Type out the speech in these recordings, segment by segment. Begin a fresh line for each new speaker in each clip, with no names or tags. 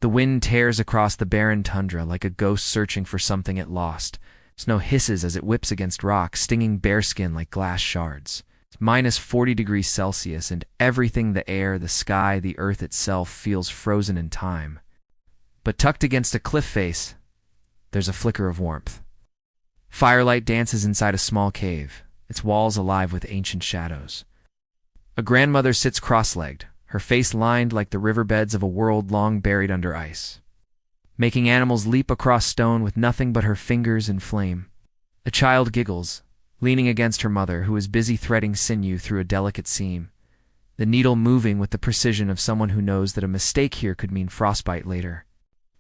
The wind tears across the barren tundra like a ghost searching for something it lost. Snow hisses as it whips against rock, stinging bare skin like glass shards. It's minus 40 degrees Celsius, and everything, the air, the sky, the earth itself, feels frozen in time. But tucked against a cliff face, there's a flicker of warmth. Firelight dances inside a small cave, its walls alive with ancient shadows. A grandmother sits cross-legged, her face lined like the riverbeds of a world long buried under ice, making animals leap across stone with nothing but her fingers and flame. A child giggles, leaning against her mother, who is busy threading sinew through a delicate seam, the needle moving with the precision of someone who knows that a mistake here could mean frostbite later.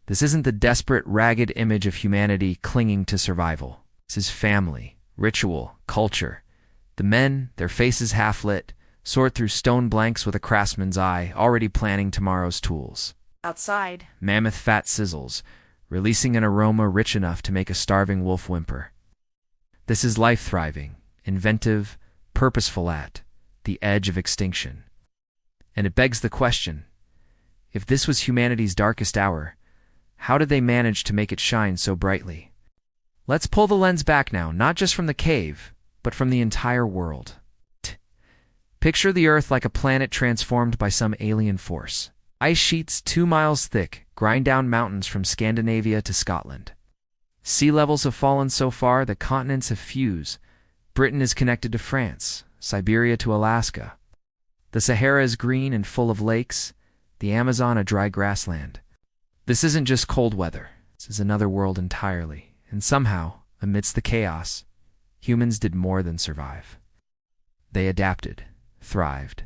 This isn't the desperate, ragged image of humanity clinging to survival. This is family, ritual, culture. The men, their faces half-lit, sort through stone blanks with a craftsman's eye, already planning tomorrow's tools.
Outside,
Mammoth fat sizzles, releasing an aroma rich enough to make a starving wolf whimper. This is life thriving, inventive, purposeful at the edge of extinction. And it begs the question, if this was humanity's darkest hour, how did they manage to make it shine so brightly? Let's pull the lens back now, not just from the cave, but from the entire world. Picture the Earth like a planet transformed by some alien force. Ice sheets 2 miles thick grind down mountains from Scandinavia to Scotland. Sea levels have fallen so far that continents have fused. Britain is connected to France, Siberia to Alaska. The Sahara is green and full of lakes, the Amazon a dry grassland. This isn't just cold weather. This is another world entirely. And somehow, amidst the chaos, humans did more than survive. They adapted, thrived.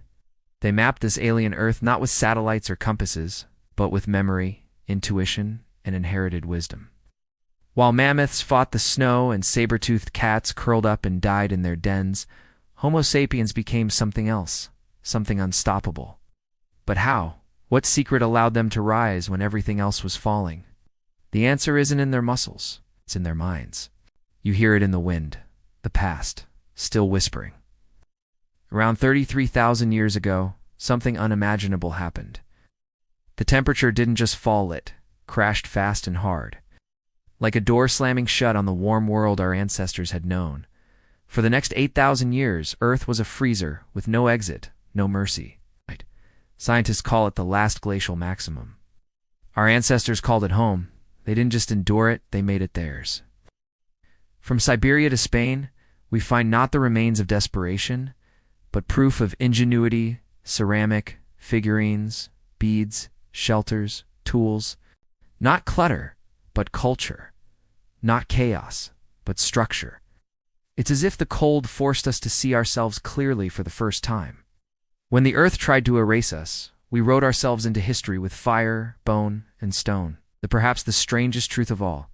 They mapped this alien Earth not with satellites or compasses, but with memory, intuition, and inherited wisdom. While mammoths fought the snow and saber-toothed cats curled up and died in their dens, Homo sapiens became something else, something unstoppable. But how? What secret allowed them to rise when everything else was falling? The answer isn't in their muscles, it's in their minds. You hear it in the wind, the past, still whispering. Around 33,000 years ago, something unimaginable happened. The temperature didn't just fall, it crashed fast and hard. Like a door slamming shut on the warm world our ancestors had known. For the next 8,000 years, Earth was a freezer with no exit, no mercy. Scientists call it the Last Glacial Maximum. Our ancestors called it home. They didn't just endure it, they made it theirs. From Siberia to Spain, we find not the remains of desperation, but proof of ingenuity, ceramic, figurines, beads, shelters, tools. Not clutter, but culture. Not chaos, but structure. It's as if the cold forced us to see ourselves clearly for the first time. When the earth tried to erase us, we wrote ourselves into history with fire, bone, and stone. Perhaps the strangest truth of all,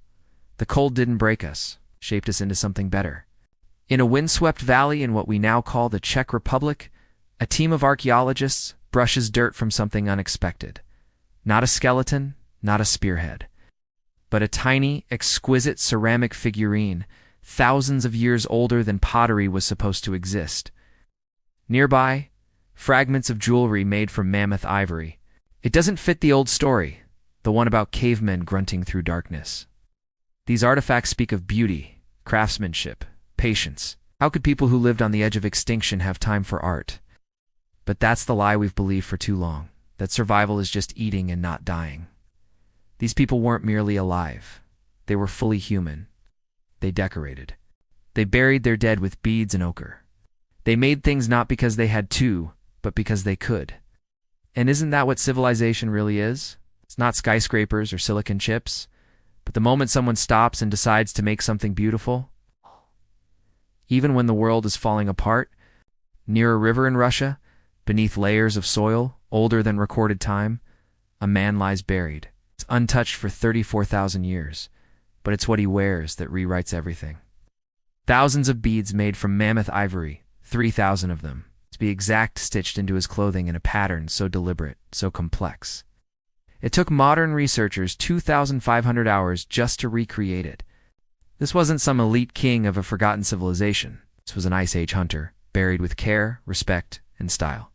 the cold didn't break us, shaped us into something better. In a windswept valley in what we now call the Czech Republic, a team of archaeologists brushes dirt from something unexpected. Not a skeleton, not a spearhead, but a tiny, exquisite ceramic figurine, thousands of years older than pottery was supposed to exist. Nearby, fragments of jewelry made from mammoth ivory. It doesn't fit the old story, the one about cavemen grunting through darkness. These artifacts speak of beauty, craftsmanship, patience. How could people who lived on the edge of extinction have time for art? But that's the lie we've believed for too long, that survival is just eating and not dying. These people weren't merely alive. They were fully human. They decorated. They buried their dead with beads and ochre. They made things not because they had to, but because they could. And isn't that what civilization really is? It's not skyscrapers or silicon chips, but the moment someone stops and decides to make something beautiful. Even when the world is falling apart, near a river in Russia, beneath layers of soil older than recorded time, a man lies buried. It's untouched for 34,000 years, but it's what he wears that rewrites everything. Thousands of beads made from mammoth ivory, 3,000 of them, to be exact, stitched into his clothing in a pattern so deliberate, so complex. It took modern researchers 2,500 hours just to recreate it. This wasn't some elite king of a forgotten civilization. This was an Ice Age hunter, buried with care, respect, and style.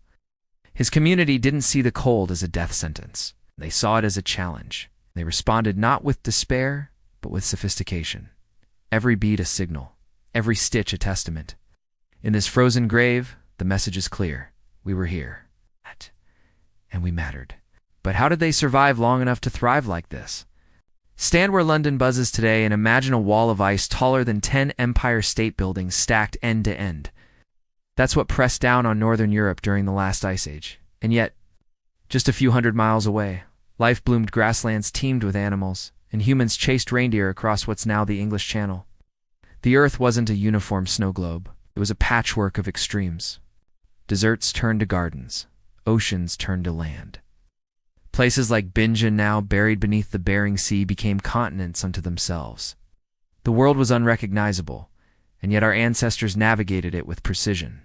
His community didn't see the cold as a death sentence. They saw it as a challenge. They responded not with despair, but with sophistication. Every beat a signal, every stitch a testament. In this frozen grave, the message is clear. We were here. And we mattered. But how did they survive long enough to thrive like this? Stand where London buzzes today and imagine a wall of ice taller than 10 Empire State Buildings stacked end to end. That's what pressed down on Northern Europe during the last ice age. And yet, just a few hundred miles away, life-bloomed grasslands teemed with animals, and humans chased reindeer across what's now the English Channel. The Earth wasn't a uniform snow globe. It was a patchwork of extremes. Deserts turned to gardens. Oceans turned to land. Places like Bingen, now buried beneath the Bering Sea, became continents unto themselves. The world was unrecognizable, and yet our ancestors navigated it with precision.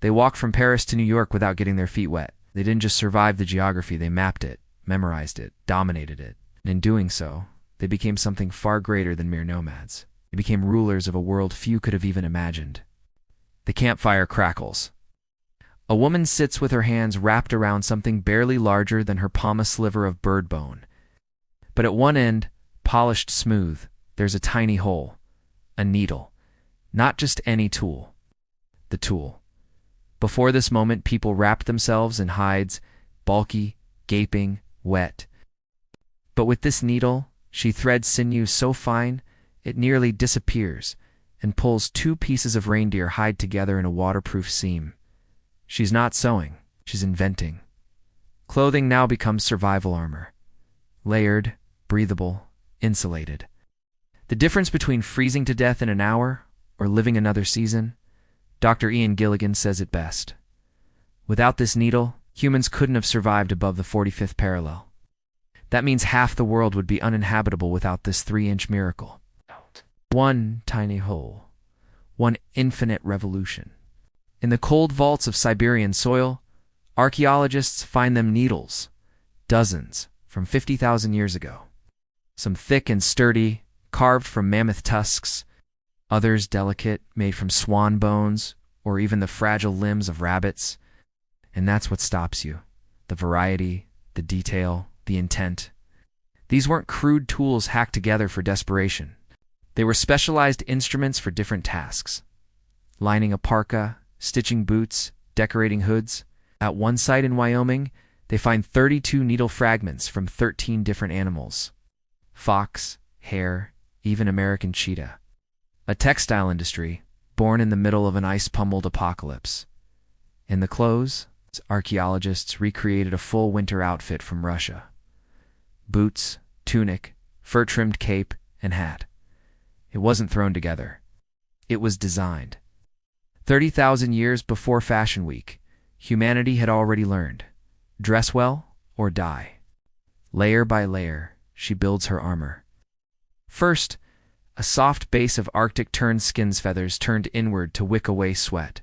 They walked from Paris to New York without getting their feet wet. They didn't just survive the geography, they mapped it, memorized it, dominated it. And in doing so, they became something far greater than mere nomads. They became rulers of a world few could have even imagined. The campfire crackles. A woman sits with her hands wrapped around something barely larger than her palm sliver of bird bone. But at one end, polished smooth, there's a tiny hole. A needle. Not just any tool. The tool. Before this moment, people wrapped themselves in hides, bulky, gaping, wet. But with this needle, she threads sinew so fine, it nearly disappears, and pulls 2 pieces of reindeer hide together in a waterproof seam. She's not sewing, she's inventing. Clothing now becomes survival armor. Layered, breathable, insulated. The difference between freezing to death in an hour or living another season, Dr. Ian Gilligan says it best. Without this needle, humans couldn't have survived above the 45th parallel. That means half the world would be uninhabitable without this 3-inch miracle. One tiny hole. One infinite revolution. In the cold vaults of Siberian soil, archaeologists find them needles, dozens, from 50,000 years ago. Some thick and sturdy, carved from mammoth tusks, others delicate, made from swan bones, or even the fragile limbs of rabbits. And that's what stops you. The variety, the detail, the intent. These weren't crude tools hacked together for desperation. They were specialized instruments for different tasks. Lining a parka, stitching boots, decorating hoods. At one site in Wyoming, they find 32 needle fragments from 13 different animals. Fox, hare, even American cheetah. A textile industry, born in the middle of an ice-pummeled apocalypse. In the clothes, archaeologists recreated a full winter outfit from Russia. Boots, tunic, fur-trimmed cape, and hat. It wasn't thrown together. It was designed. 30,000 years before Fashion Week, humanity had already learned. Dress well or die. Layer by layer, she builds her armor. First, a soft base of Arctic-turned skin's feathers turned inward to wick away sweat.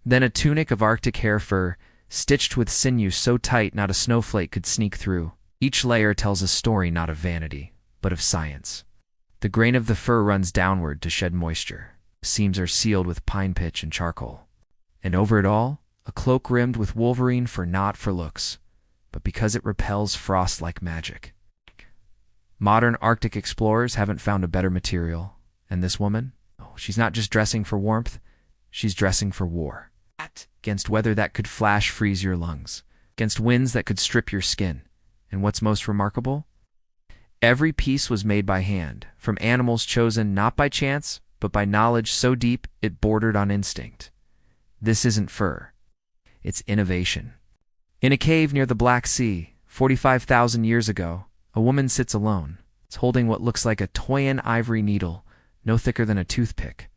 Then a tunic of Arctic hair fur, stitched with sinew so tight not a snowflake could sneak through. Each layer tells a story not of vanity, but of science. The grain of the fur runs downward to shed moisture. Seams are sealed with pine pitch and charcoal. And over it all, a cloak rimmed with wolverine fur, not for looks, but because it repels frost like magic. Modern Arctic explorers haven't found a better material. And this woman? Oh, she's not just dressing for warmth, she's dressing for war. Against weather that could flash freeze your lungs. Against winds that could strip your skin. And what's most remarkable? Every piece was made by hand, from animals chosen not by chance, but by knowledge so deep it bordered on instinct. This isn't fur. It's innovation. In a cave near the Black Sea, 45,000 years ago, a woman sits alone. It's holding what looks like a Toyin ivory needle, no thicker than a toothpick.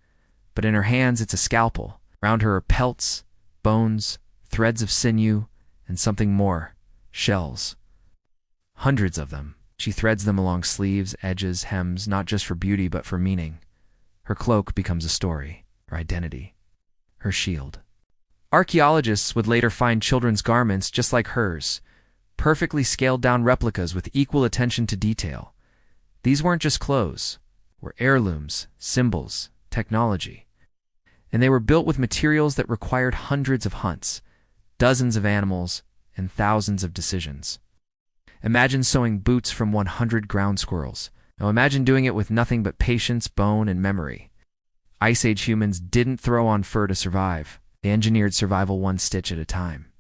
But in her hands it's a scalpel. Around her are pelts, bones, threads of sinew, and something more, shells. Hundreds of them. She threads them along sleeves, edges, hems, not just for beauty but for meaning. Her cloak becomes a story, her identity, her shield. Archaeologists would later find children's garments just like hers, perfectly scaled-down replicas with equal attention to detail. These weren't just clothes, were heirlooms, symbols, technology. And they were built with materials that required hundreds of hunts, dozens of animals, and thousands of decisions. Imagine sewing boots from 100 ground squirrels. Now imagine doing it with nothing but patience, bone, and memory. Ice Age humans didn't throw on fur to survive. They engineered survival one stitch at a time.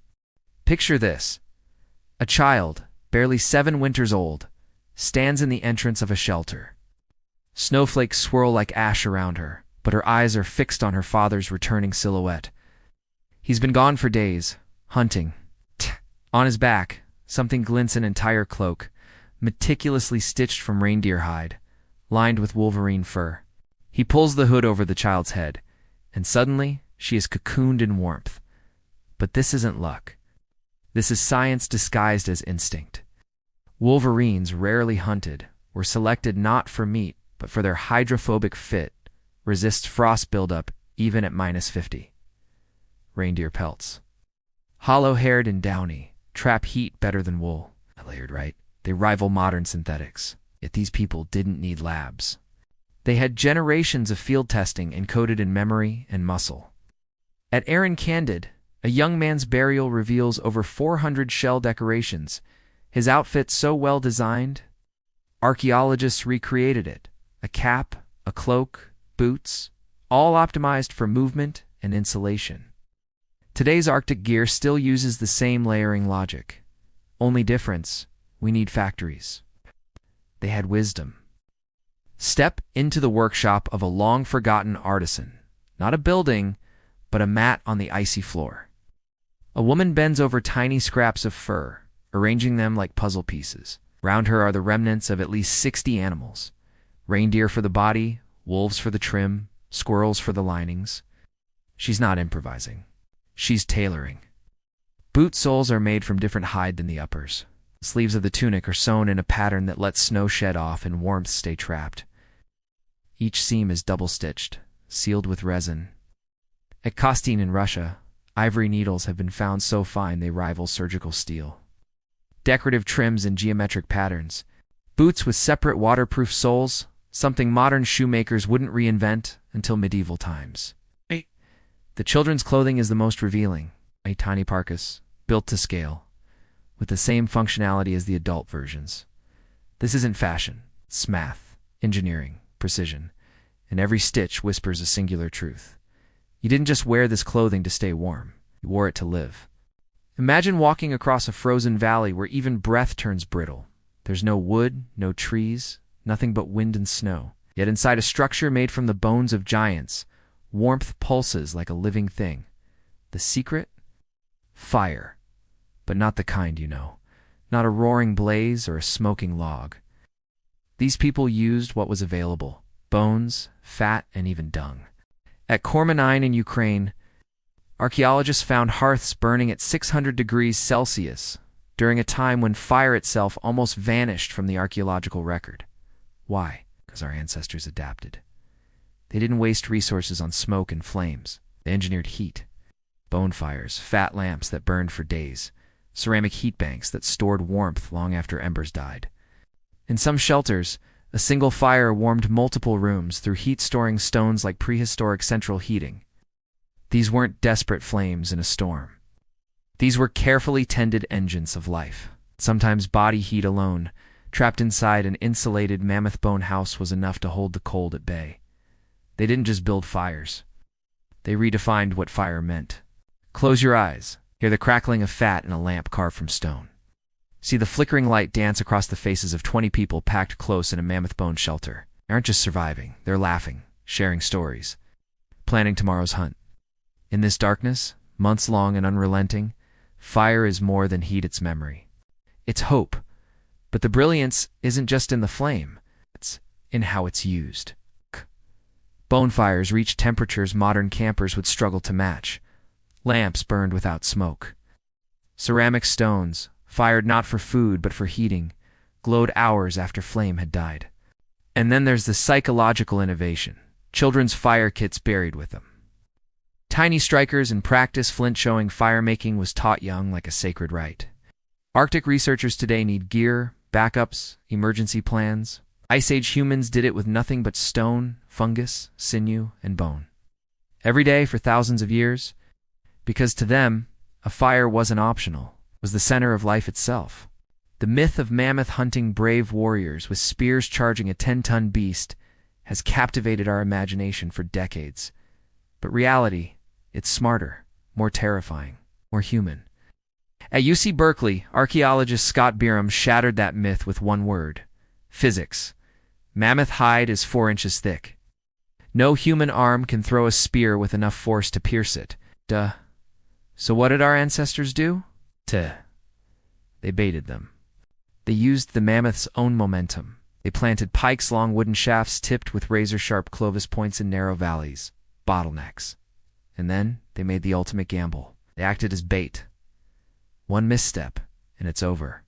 Picture this. A child, barely 7 winters old, stands in the entrance of a shelter. Snowflakes swirl like ash around her, but her eyes are fixed on her father's returning silhouette. He's been gone for days, hunting. On his back, something glints an entire cloak, meticulously stitched from reindeer hide, lined with wolverine fur. He pulls the hood over the child's head, and suddenly she is cocooned in warmth. But this isn't luck. This is science disguised as instinct. Wolverines, rarely hunted, were selected not for meat, but for their hydrophobic fit, resists frost buildup even at -50. Reindeer pelts. Hollow-haired and downy, trap heat better than wool. Layered, right? They rival modern synthetics. Yet these people didn't need labs. They had generations of field testing encoded in memory and muscle. At Aaron Candid, a young man's burial reveals over 400 shell decorations. His outfit so well designed, archaeologists recreated it. A cap, a cloak, boots, all optimized for movement and insulation. Today's Arctic gear still uses the same layering logic. Only difference, we need factories. They had wisdom. Step into the workshop of a long-forgotten artisan. Not a building, but a mat on the icy floor. A woman bends over tiny scraps of fur, arranging them like puzzle pieces. Around her are the remnants of at least 60 animals. Reindeer for the body, wolves for the trim, squirrels for the linings. She's not improvising. She's tailoring. Boot soles are made from different hide than the uppers. The sleeves of the tunic are sewn in a pattern that lets snow shed off and warmth stay trapped. Each seam is double-stitched, sealed with resin. At Kostin in Russia, ivory needles have been found so fine they rival surgical steel. Decorative trims in geometric patterns. Boots with separate waterproof soles, something modern shoemakers wouldn't reinvent until medieval times. The children's clothing is the most revealing. A tiny parkas, built to scale, with the same functionality as the adult versions. This isn't fashion, it's math, engineering, precision, and every stitch whispers a singular truth. You didn't just wear this clothing to stay warm, you wore it to live. Imagine walking across a frozen valley where even breath turns brittle. There's no wood, no trees, nothing but wind and snow. Yet inside a structure made from the bones of giants, warmth pulses like a living thing. The secret? Fire. But not the kind you know. Not a roaring blaze or a smoking log. These people used what was available: bones, fat, and even dung. At Kormenine in Ukraine, archaeologists found hearths burning at 600 degrees Celsius during a time when fire itself almost vanished from the archaeological record. Why? Because our ancestors adapted. They didn't waste resources on smoke and flames. They engineered heat. Bonfires, fat lamps that burned for days, ceramic heat banks that stored warmth long after embers died. In some shelters, a single fire warmed multiple rooms through heat-storing stones like prehistoric central heating. These weren't desperate flames in a storm. These were carefully tended engines of life. Sometimes body heat alone, trapped inside an insulated mammoth bone house, was enough to hold the cold at bay. They didn't just build fires. They redefined what fire meant. Close your eyes. Hear the crackling of fat in a lamp carved from stone. See the flickering light dance across the faces of 20 people packed close in a mammoth bone shelter. They aren't just surviving. They're laughing, sharing stories, planning tomorrow's hunt. In this darkness, months long and unrelenting, fire is more than heat, it's memory. It's hope. But the brilliance isn't just in the flame. It's in how it's used. Bonfires reached temperatures modern campers would struggle to match. Lamps burned without smoke. Ceramic stones, fired not for food but for heating, glowed hours after flame had died. And then there's the psychological innovation. Children's fire kits buried with them. Tiny strikers and practice flint-showing fire-making was taught young like a sacred rite. Arctic researchers today need gear, backups, emergency plans. Ice Age humans did it with nothing but stone, fungus, sinew, and bone. Every day for thousands of years, because to them, a fire wasn't optional, was the center of life itself. The myth of mammoth hunting brave warriors with spears charging a 10-ton beast has captivated our imagination for decades. But reality, it's smarter, more terrifying, more human. At UC Berkeley, archaeologist Scott Byram shattered that myth with one word: physics. Mammoth hide is 4 inches thick. No human arm can throw a spear with enough force to pierce it. Duh. So what did our ancestors do? They baited them. They used the mammoth's own momentum. They planted pikes along wooden shafts tipped with razor-sharp Clovis points in narrow valleys, bottlenecks. And then they made the ultimate gamble. They acted as bait. One misstep, and it's over.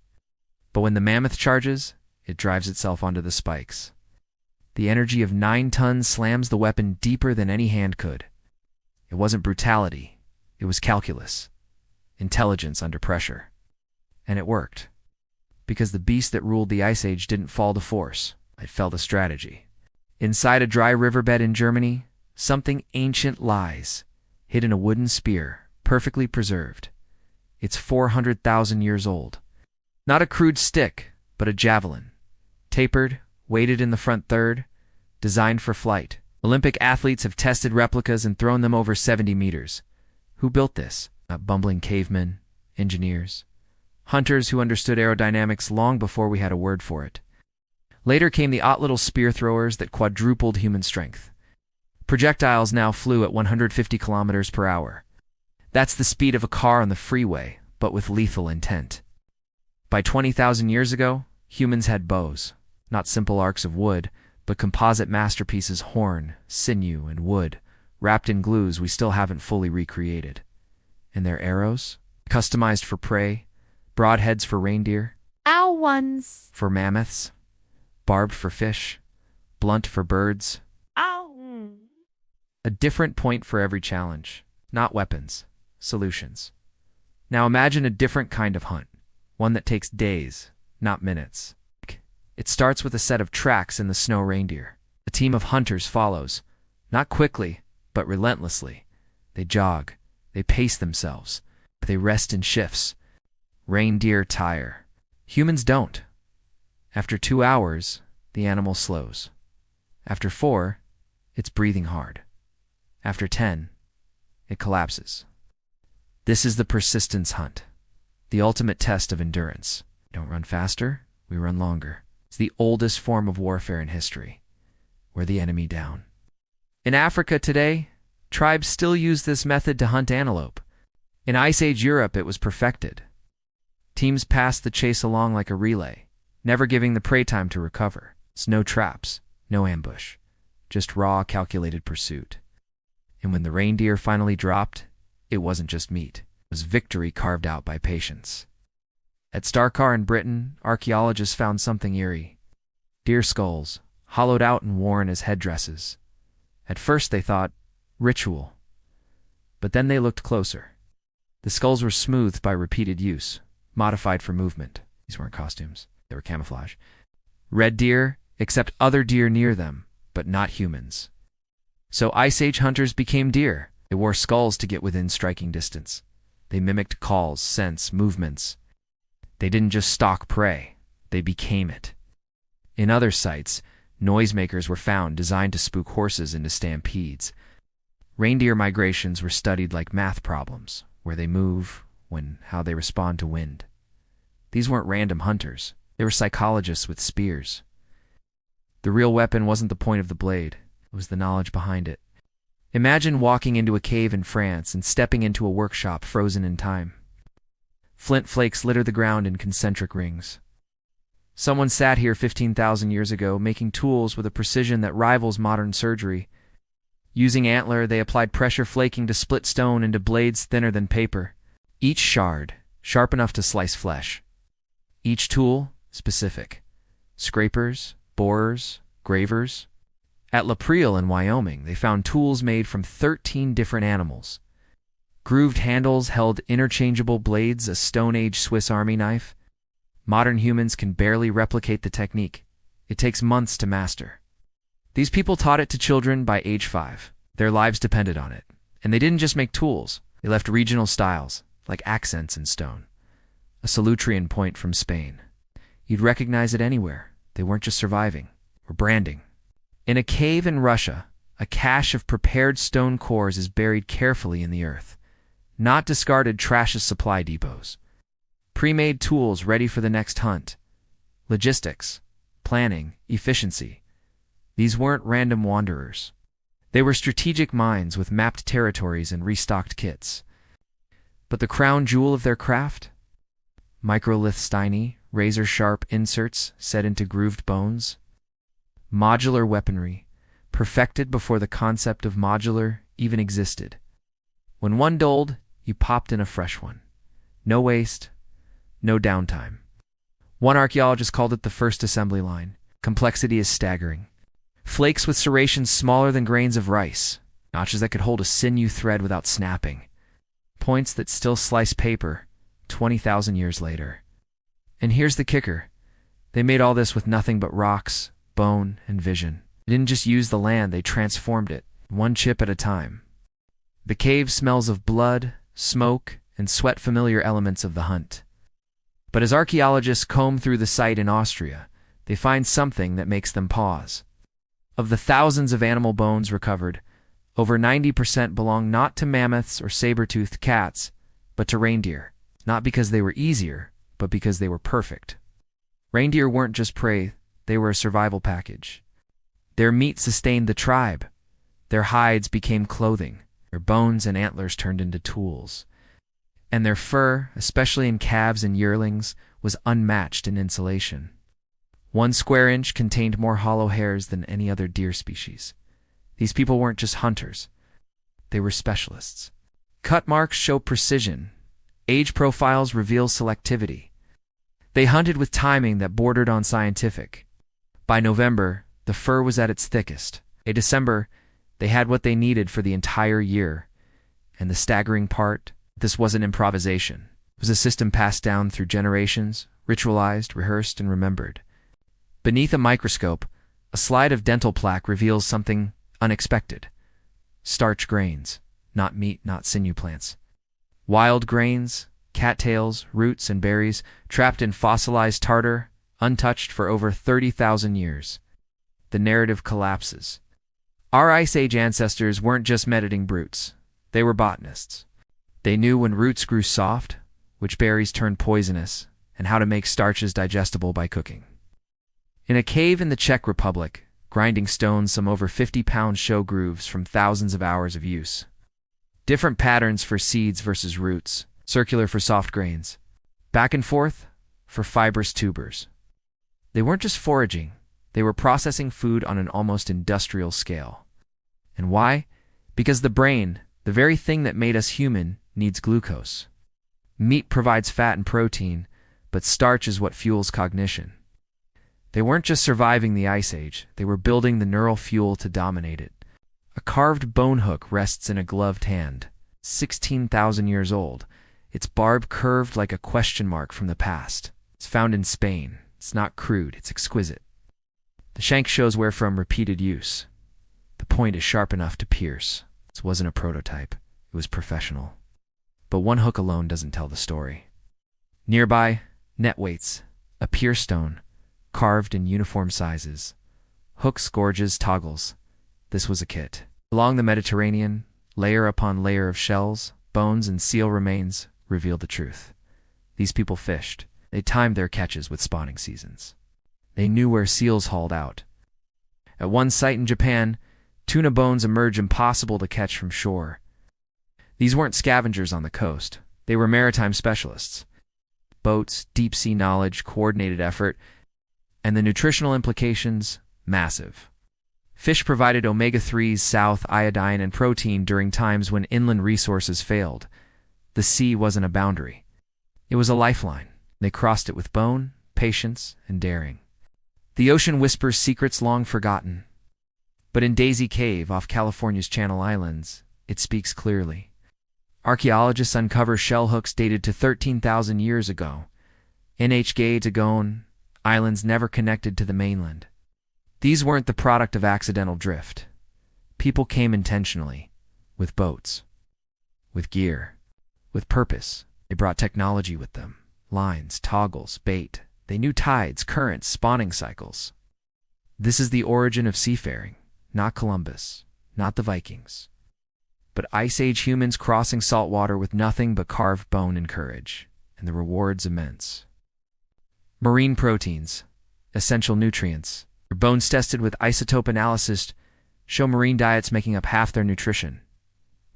But when the mammoth charges, it drives itself onto the spikes. The energy of 9 tons slams the weapon deeper than any hand could. It wasn't brutality. It was calculus. Intelligence under pressure. And it worked. Because the beast that ruled the Ice Age didn't fall to force. It fell to strategy. Inside a dry riverbed in Germany, something ancient lies, hid in a wooden spear, perfectly preserved. It's 400,000 years old. Not a crude stick, but a javelin. Tapered, weighted in the front third, designed for flight. Olympic athletes have tested replicas and thrown them over 70 meters. Who built this? Not bumbling cavemen, engineers. Hunters who understood aerodynamics long before we had a word for it. Later came the odd little spear throwers that quadrupled human strength. Projectiles now flew at 150 kilometers per hour. That's the speed of a car on the freeway, but with lethal intent. By 20,000 years ago, humans had bows, not simple arcs of wood, but composite masterpieces: horn, sinew, and wood, wrapped in glues we still haven't fully recreated. And their arrows? Customized for prey, broadheads for reindeer,
owl ones
for mammoths, barbed for fish, blunt for birds.
ow.
A different point for every challenge. Not weapons, solutions. Now imagine a different kind of hunt, one that takes days, not minutes. It starts with a set of tracks in the snow reindeer. A team of hunters follows, not quickly, but relentlessly. They jog, they pace themselves, they rest in shifts. Reindeer tire. Humans don't. After 2 hours, the animal slows. After 4, it's breathing hard. After 10, it collapses. This is the persistence hunt, the ultimate test of endurance. We don't run faster, we run longer. It's the oldest form of warfare in history. Wear the enemy down. In Africa today, tribes still use this method to hunt antelope. In Ice Age Europe, it was perfected. Teams passed the chase along like a relay, never giving the prey time to recover. It's no traps, no ambush, just raw, calculated pursuit. And when the reindeer finally dropped, it wasn't just meat. It was victory carved out by patience. At Starcar in Britain, archaeologists found something eerie. Deer skulls, hollowed out and worn as headdresses. At first they thought, ritual. But then they looked closer. The skulls were smoothed by repeated use, modified for movement. These weren't costumes, they were camouflage. Red deer, except other deer near them, but not humans. So Ice Age hunters became deer. They wore skulls to get within striking distance. They mimicked calls, scents, movements. They didn't just stalk prey, they became it. In other sites, noisemakers were found designed to spook horses into stampedes. Reindeer migrations were studied like math problems, where they move, how they respond to wind. These weren't random hunters, they were psychologists with spears. The real weapon wasn't the point of the blade, it was the knowledge behind it. Imagine walking into a cave in France and stepping into a workshop frozen in time. Flint flakes litter the ground in concentric rings. Someone sat here 15,000 years ago, making tools with a precision that rivals modern surgery. Using antler, they applied pressure flaking to split stone into blades thinner than paper. Each shard, sharp enough to slice flesh. Each tool, specific. Scrapers, borers, gravers. At La Preel in Wyoming, they found tools made from 13 different animals. Grooved handles held interchangeable blades, a Stone Age Swiss Army knife. Modern humans can barely replicate the technique. It takes months to master. These people taught it to children by age 5. Their lives depended on it. And they didn't just make tools. They left regional styles, like accents in stone. A Salutrian point from Spain. You'd recognize it anywhere. They weren't just surviving, or branding. In a cave in Russia, a cache of prepared stone cores is buried carefully in the earth. Not discarded trash as supply depots. Pre-made tools ready for the next hunt. Logistics, planning, efficiency. These weren't random wanderers. They were strategic mines with mapped territories and restocked kits. But the crown jewel of their craft? Microliths, tiny, razor-sharp inserts set into grooved bones. Modular weaponry, perfected before the concept of modular even existed. When one dulled, you popped in a fresh one. No waste, no downtime. One archaeologist called it the first assembly line. Complexity is staggering. Flakes with serrations smaller than grains of rice, notches that could hold a sinew thread without snapping. Points that still slice paper 20,000 years later. And here's the kicker. They made all this with nothing but rocks, bone, and vision. They didn't just use the land, they transformed it, one chip at a time. The cave smells of blood, smoke, and sweat, familiar elements of the hunt. But as archaeologists comb through the site in Austria, they find something that makes them pause. Of the thousands of animal bones recovered, over 90% belong not to mammoths or saber-toothed cats, but to reindeer, not because they were easier, but because they were perfect. Reindeer weren't just prey, they were a survival package. Their meat sustained the tribe. Their hides became clothing. Their bones and antlers turned into tools. And their fur, especially in calves and yearlings, was unmatched in insulation. 1 square inch contained more hollow hairs than any other deer species. These people weren't just hunters. They were specialists. Cut marks show precision. Age profiles reveal selectivity. They hunted with timing that bordered on scientific. By November, the fur was at its thickest. By December, they had what they needed for the entire year. And the staggering part, this wasn't improvisation. It was a system passed down through generations, ritualized, rehearsed, and remembered. Beneath a microscope, a slide of dental plaque reveals something unexpected. Starch grains, not meat, not sinew plants. Wild grains, cattails, roots, and berries trapped in fossilized tartar, untouched for over 30,000 years. The narrative collapses. Our Ice Age ancestors weren't just med-eating brutes. They were botanists. They knew when roots grew soft, which berries turned poisonous, and how to make starches digestible by cooking. In a cave in the Czech Republic, grinding stones some over 50 pounds show grooves from thousands of hours of use. Different patterns for seeds versus roots, circular for soft grains, back and forth for fibrous tubers. They weren't just foraging, they were processing food on an almost industrial scale. And why? Because the brain, the very thing that made us human, needs glucose. Meat provides fat and protein, but starch is what fuels cognition. They weren't just surviving the Ice Age, they were building the neural fuel to dominate it. A carved bone hook rests in a gloved hand, 16,000 years old. Its barb curved like a question mark from the past. It's found in Spain. It's not crude, it's exquisite. The shank shows where from repeated use. The point is sharp enough to pierce. This wasn't a prototype, it was professional. But one hook alone doesn't tell the story. Nearby, net weights, a pier stone, carved in uniform sizes. Hooks, gorges, toggles. This was a kit. Along the Mediterranean, layer upon layer of shells, bones, and seal remains revealed the truth. These people fished. They timed their catches with spawning seasons. They knew where seals hauled out. At one site in Japan, tuna bones emerge impossible to catch from shore. These weren't scavengers on the coast. They were maritime specialists. Boats, deep-sea knowledge, coordinated effort, and the nutritional implications, massive. Fish provided omega-3s, south, iodine, and protein during times when inland resources failed. The sea wasn't a boundary. It was a lifeline. They crossed it with bone, patience, and daring. The ocean whispers secrets long forgotten. But in Daisy Cave off California's Channel Islands, it speaks clearly. Archaeologists uncover shell hooks dated to 13,000 years ago. NHK Dagon, islands never connected to the mainland. These weren't the product of accidental drift. People came intentionally, with boats, with gear, with purpose. They brought technology with them. Lines, toggles, bait. They knew tides, currents, spawning cycles. This is the origin of seafaring, not Columbus, not the Vikings, but Ice Age humans crossing salt water with nothing but carved bone and courage, and the reward's immense. Marine proteins, essential nutrients. Bones tested with isotope analysis show marine diets making up half their nutrition.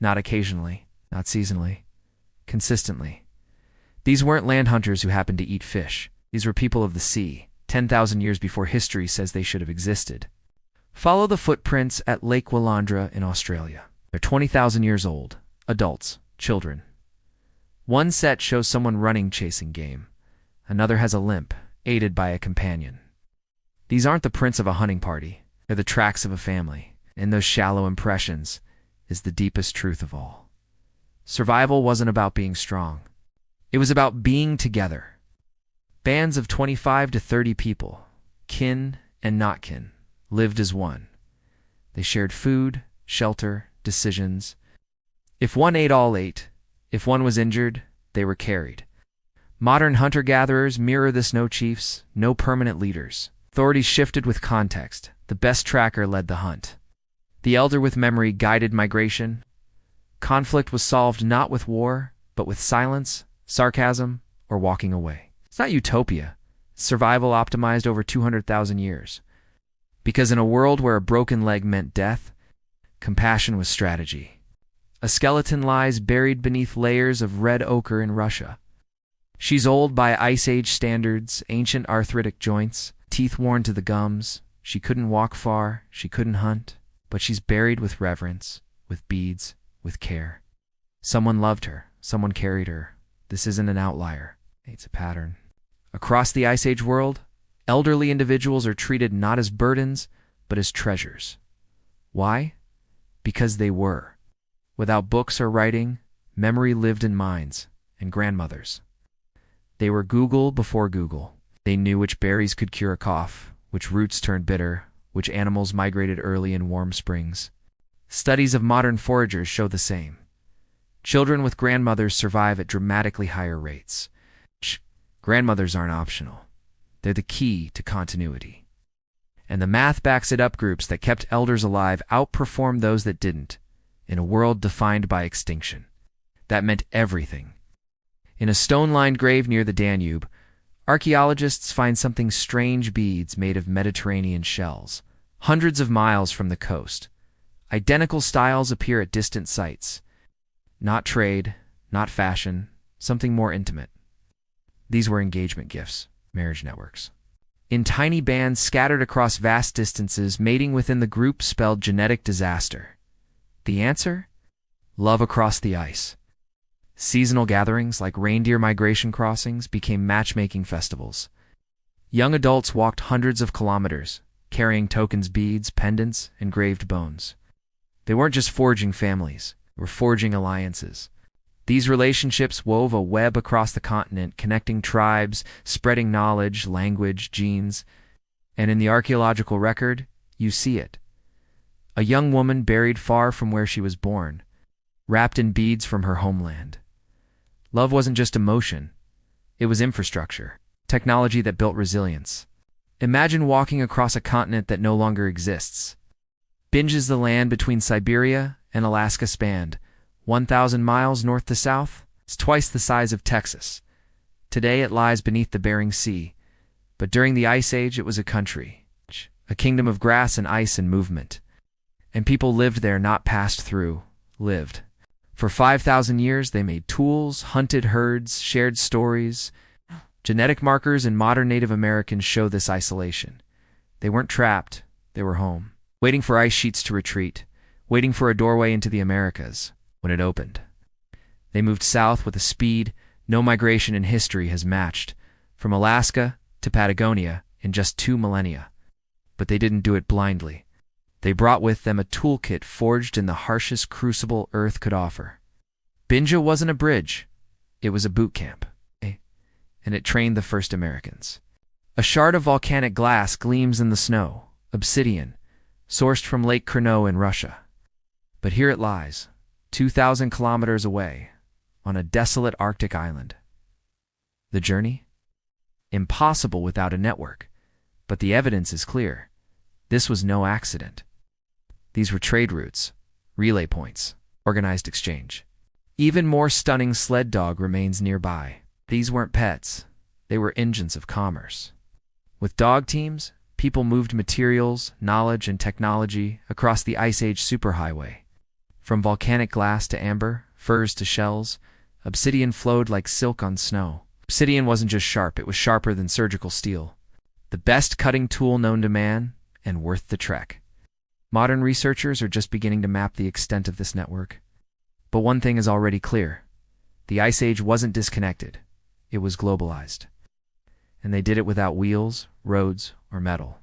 Not occasionally, not seasonally, consistently. These weren't land hunters who happened to eat fish. These were people of the sea, 10,000 years before history says they should have existed. Follow the footprints at Lake Willandra in Australia. They're 20,000 years old, adults, children. One set shows someone running chasing game. Another has a limp, aided by a companion. These aren't the prints of a hunting party. They're the tracks of a family. And those shallow impressions is the deepest truth of all. Survival wasn't about being strong. It was about being together. Bands of 25 to 30 people, kin and not kin, lived as one. They shared food, shelter, decisions. If one ate, all ate. If one was injured, they were carried. Modern hunter-gatherers mirror the snow chiefs, no permanent leaders. Authorities shifted with context. The best tracker led the hunt. The elder with memory guided migration. Conflict was solved not with war, but with silence, sarcasm, or walking away. It's not utopia. It's survival optimized over 200,000 years. Because in a world where a broken leg meant death, compassion was strategy. A skeleton lies buried beneath layers of red ochre in Russia. She's old by Ice Age standards, ancient arthritic joints, teeth worn to the gums. She couldn't walk far, she couldn't hunt, but she's buried with reverence, with beads, with care. Someone loved her, someone carried her. This isn't an outlier, it's a pattern. Across the Ice Age world, elderly individuals are treated not as burdens, but as treasures. Why? Because they were. Without books or writing, memory lived in minds and grandmothers. They were Google before Google. They knew which berries could cure a cough, which roots turned bitter, which animals migrated early in warm springs. Studies of modern foragers show the same. Children with grandmothers survive at dramatically higher rates. Grandmothers aren't optional. They're the key to continuity. And the math backs it up. Groups that kept elders alive outperformed those that didn't, in a world defined by extinction. That meant everything. In a stone-lined grave near the Danube, archaeologists find something strange: beads made of Mediterranean shells, hundreds of miles from the coast. Identical styles appear at distant sites. Not trade, not fashion, something more intimate. These were engagement gifts, marriage networks. In tiny bands scattered across vast distances, mating within the group spelled genetic disaster. The answer? Love across the ice. Seasonal gatherings like reindeer migration crossings became matchmaking festivals. Young adults walked hundreds of kilometers, carrying tokens, beads, pendants, engraved bones. They weren't just forging families, they were forging alliances. These relationships wove a web across the continent, connecting tribes, spreading knowledge, language, genes. And in the archaeological record, you see it. A young woman buried far from where she was born, wrapped in beads from her homeland. Love wasn't just emotion, it was infrastructure, technology that built resilience. Imagine walking across a continent that no longer exists. Binges the land between Siberia and Alaska spanned 1,000 miles north to south. It's twice the size of Texas. Today it lies beneath the Bering Sea, but during the Ice Age it was a country, a kingdom of grass and ice and movement. And people lived there, not passed through, lived. For 5,000 years they made tools, hunted herds, shared stories. Genetic markers in modern Native Americans show this isolation. They weren't trapped, they were home, waiting for ice sheets to retreat, waiting for a doorway into the Americas. When it opened, they moved south with a speed no migration in history has matched, from Alaska to Patagonia in just 2 millennia. But they didn't do it blindly. They brought with them a toolkit forged in the harshest crucible Earth could offer. Binja wasn't a bridge, it was a boot camp, and it trained the first Americans. A shard of volcanic glass gleams in the snow, obsidian, sourced from Lake Kurnow in Russia. But here it lies, 2,000 kilometers away, on a desolate Arctic island. The journey? impossible without a network. But the evidence is clear. This was no accident. These were trade routes, relay points, organized exchange. Even more stunning sled dog remains nearby. These weren't pets. They were engines of commerce. With dog teams, people moved materials, knowledge, and technology across the Ice Age superhighway. From volcanic glass to amber, furs to shells, obsidian flowed like silk on snow. Obsidian wasn't just sharp, it was sharper than surgical steel. The best cutting tool known to man, and worth the trek. Modern researchers are just beginning to map the extent of this network. But one thing is already clear. The Ice Age wasn't disconnected. It was globalized. And they did it without wheels, roads, or metal.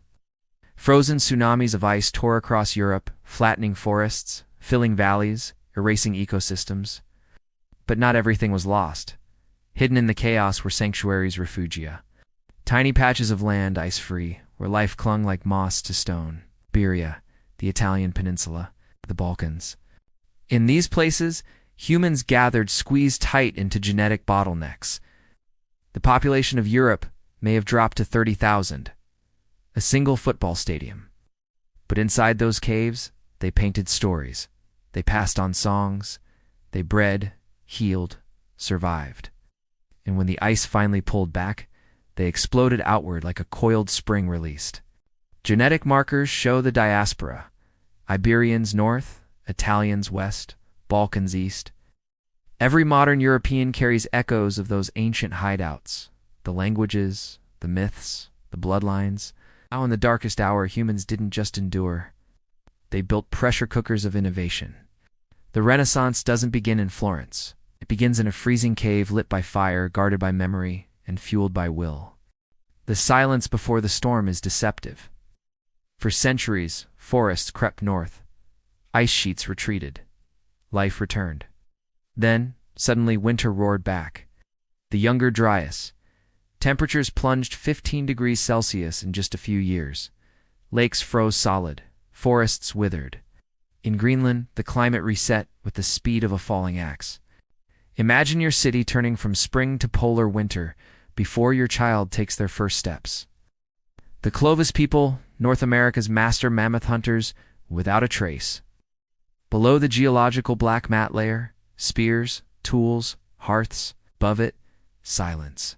Frozen tsunamis of ice tore across Europe, flattening forests, filling valleys, erasing ecosystems. But not everything was lost. Hidden in the chaos were sanctuaries refugia. Tiny patches of land ice-free, where life clung like moss to stone. Iberia, the Italian peninsula, the Balkans. In these places, humans gathered squeezed tight into genetic bottlenecks. The population of Europe may have dropped to 30,000, a single football stadium. But inside those caves, they painted stories. They passed on songs. They bred, healed, survived. And when the ice finally pulled back, they exploded outward like a coiled spring released. Genetic markers show the diaspora. Iberians north, Italians west, Balkans east. Every modern European carries echoes of those ancient hideouts. The languages, the myths, the bloodlines. Now in the darkest hour, humans didn't just endure. They built pressure cookers of innovation. The Renaissance doesn't begin in Florence. It begins in a freezing cave lit by fire, guarded by memory, and fueled by will. The silence before the storm is deceptive. For centuries, forests crept north. Ice sheets retreated. Life returned. Then, suddenly winter roared back. The Younger Dryas. Temperatures plunged 15 degrees Celsius in just a few years. Lakes froze solid. Forests withered. In Greenland, the climate reset with the speed of a falling axe. Imagine your city turning from spring to polar winter before your child takes their first steps. The Clovis people, North America's master mammoth hunters, without a trace. Below the geological black mat layer, spears, tools, hearths. Above it, silence.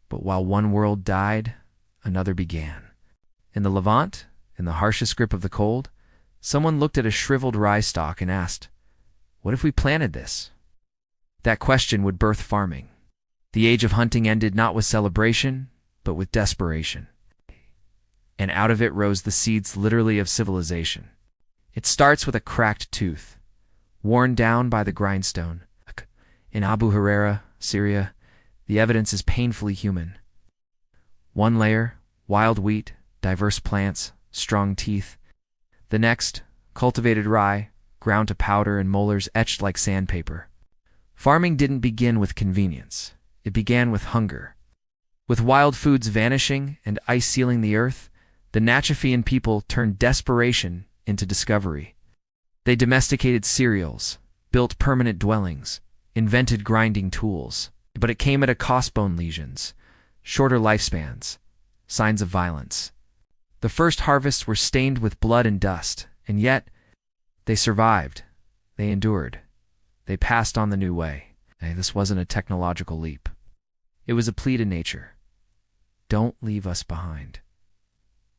But while one world died, another began. In the Levant, in the harshest grip of the cold, someone looked at a shriveled rye stalk and asked, "What if we planted this?" That question would birth farming. The age of hunting ended not with celebration, but with desperation. And out of it rose the seeds literally of civilization. It starts with a cracked tooth, worn down by the grindstone. In Abu Huraira, Syria, the evidence is painfully human. One layer, wild wheat, diverse plants, strong teeth. The next, cultivated rye, ground to powder and molars etched like sandpaper. Farming didn't begin with convenience. It began with hunger. With wild foods vanishing and ice sealing the earth, the Nachafian people turned desperation into discovery. They domesticated cereals, built permanent dwellings, invented grinding tools. But it came at a cost: bone lesions, shorter lifespans, signs of violence. The first harvests were stained with blood and dust, and yet they survived. They endured. They passed on the new way. This wasn't a technological leap. It was a plea to nature. Don't leave us behind.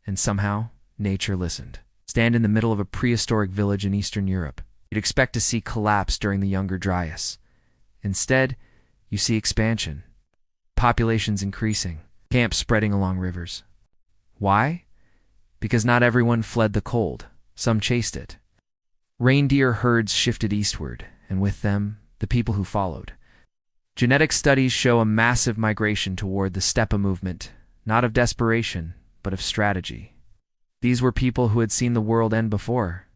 And somehow, nature listened. Stand in the middle of a prehistoric village in Eastern Europe. You'd expect to see collapse during the Younger Dryas. Instead, you see expansion. Populations increasing. Camps spreading along rivers. Why? Because not everyone fled the cold. Some chased it. Reindeer herds shifted eastward, and with them, the people who followed. Genetic studies show a massive migration toward the steppe movement, not of desperation, but of strategy. These were people who had seen the world end before.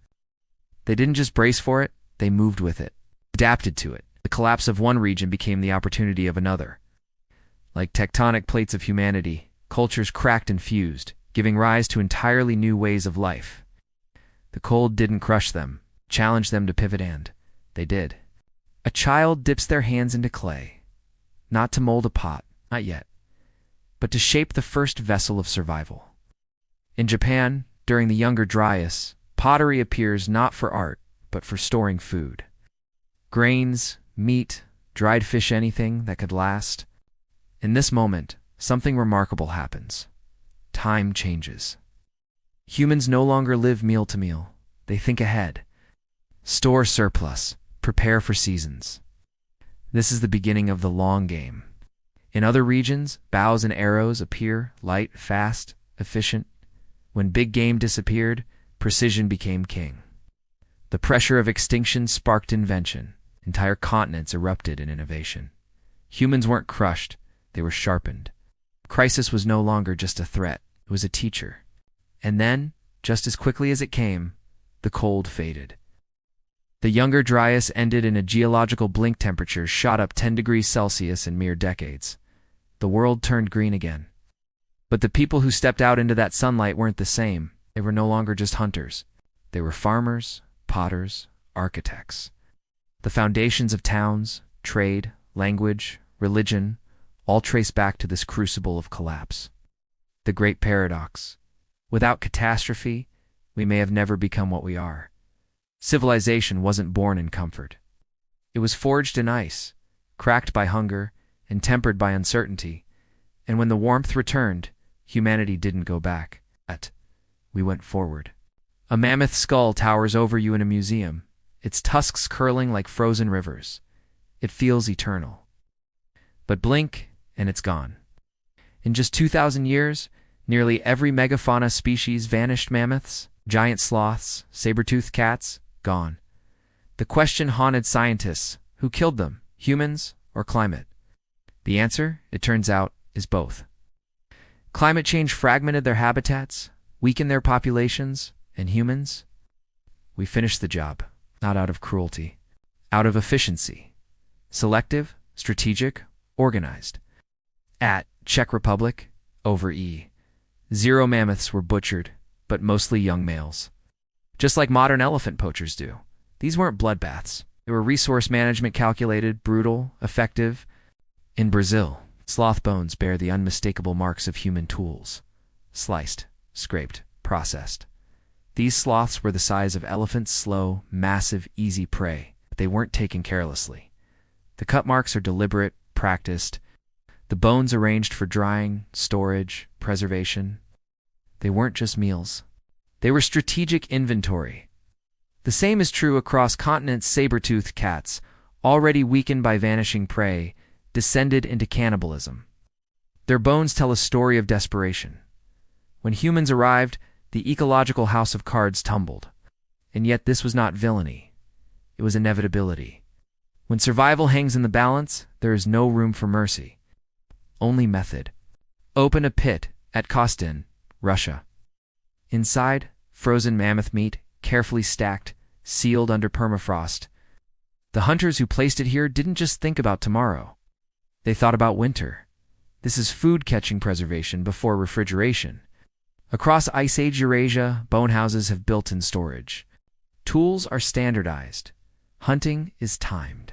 They didn't just brace for it, they moved with it, adapted to it. The collapse of one region became the opportunity of another. Like tectonic plates of humanity, cultures cracked and fused, giving rise to entirely new ways of life. The cold didn't crush them, challenge them to pivot, and they did. A child dips their hands into clay, not to mold a pot, not yet, but to shape the first vessel of survival. In Japan, during the Younger Dryas, pottery appears not for art, but for storing food. Grains, meat, dried fish, anything that could last. In this moment, something remarkable happens. Time changes. Humans no longer live meal to meal. They think ahead. Store surplus. Prepare for seasons. This is the beginning of the long game. In other regions, bows and arrows appear light, fast, efficient. When big game disappeared, precision became king. The pressure of extinction sparked invention. Entire continents erupted in innovation. Humans weren't crushed, they were sharpened. Crisis was no longer just a threat, it was a teacher. And then, just as quickly as it came, the cold faded. The Younger Dryas ended in a geological blink. Temperatures shot up 10 degrees Celsius in mere decades. The world turned green again. But the people who stepped out into that sunlight weren't the same. They were no longer just hunters. They were farmers, potters, architects. The foundations of towns, trade, language, religion, all trace back to this crucible of collapse. The great paradox. Without catastrophe, we may have never become what we are. Civilization wasn't born in comfort. It was forged in ice, cracked by hunger, and tempered by uncertainty. And when the warmth returned, humanity didn't go back. We went forward. A mammoth skull towers over you in a museum, its tusks curling like frozen rivers. It feels eternal. But blink, and it's gone. In just 2,000 years, nearly every megafauna species vanished. Mammoths, giant sloths, saber-toothed cats, gone. The question haunted scientists: who killed them, humans or climate? The answer, it turns out, is both. Climate change fragmented their habitats, weakened their populations, and humans? We finished the job, not out of cruelty, out of efficiency. Selective, strategic, organized. At Czech Republic, over 0 mammoths were butchered, but mostly young males. Just like modern elephant poachers do. These weren't bloodbaths. They were resource management, calculated, brutal, effective. In Brazil, sloth bones bear the unmistakable marks of human tools. Sliced, scraped, processed. These sloths were the size of elephants, slow, massive, easy prey, but they weren't taken carelessly. The cut marks are deliberate, practiced. The bones arranged for drying, storage, preservation. They weren't just meals. They were strategic inventory. The same is true across continents. Saber-toothed cats, already weakened by vanishing prey, descended into cannibalism. Their bones tell a story of desperation. When humans arrived, the ecological house of cards tumbled. And yet this was not villainy. It was inevitability. When survival hangs in the balance, there is no room for mercy. Only method. Open a pit at Kostin, Russia. Inside, frozen mammoth meat, carefully stacked, sealed under permafrost. The hunters who placed it here didn't just think about tomorrow. They thought about winter. This is food-catching preservation before refrigeration. Across Ice Age Eurasia, bone houses have built-in storage. Tools are standardized. Hunting is timed.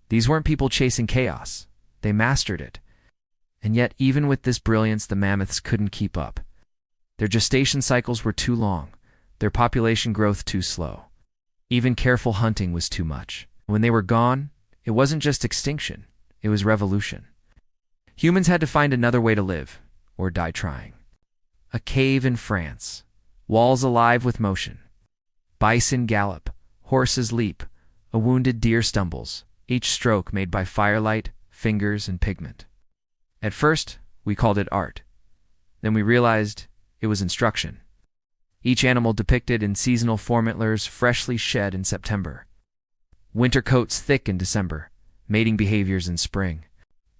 These weren't people chasing chaos. They mastered it. And yet, even with this brilliance, the mammoths couldn't keep up. Their gestation cycles were too long, their population growth too slow. Even careful hunting was too much. When they were gone, it wasn't just extinction, it was revolution. Humans had to find another way to live, or die trying. A cave in France, walls alive with motion. Bison gallop, horses leap, a wounded deer stumbles, each stroke made by firelight, fingers, and pigment. At first, we called it art. Then we realized it was instruction. Each animal depicted in seasonal formulas freshly shed in September. Winter coats thick in December, mating behaviors in spring.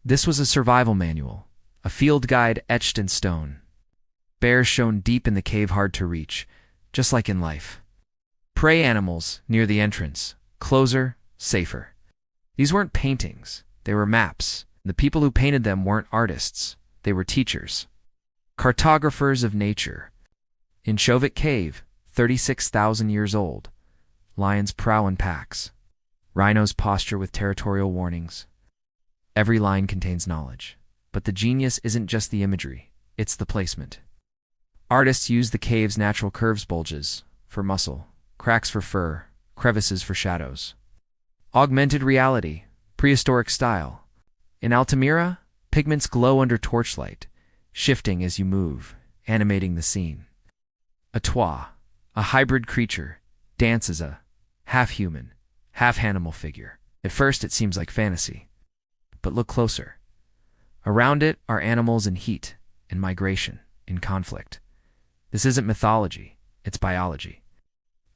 This was a survival manual, a field guide etched in stone. Bears shown deep in the cave, hard to reach, just like in life. Prey animals near the entrance, closer, safer. These weren't paintings, they were maps. The people who painted them weren't artists, they were teachers. Cartographers of nature. In Chauvet Cave, 36,000 years old, lions prowl in packs. Rhinos posture with territorial warnings. Every line contains knowledge. But the genius isn't just the imagery, it's the placement. Artists use the cave's natural curves, bulges for muscle, cracks for fur, crevices for shadows. Augmented reality, prehistoric style. In Altamira, pigments glow under torchlight, shifting as you move, animating the scene. A Twa, a hybrid creature, dances a half-human, half-animal figure. At first it seems like fantasy. But look closer. Around it are animals in heat, in migration, in conflict. This isn't mythology, it's biology.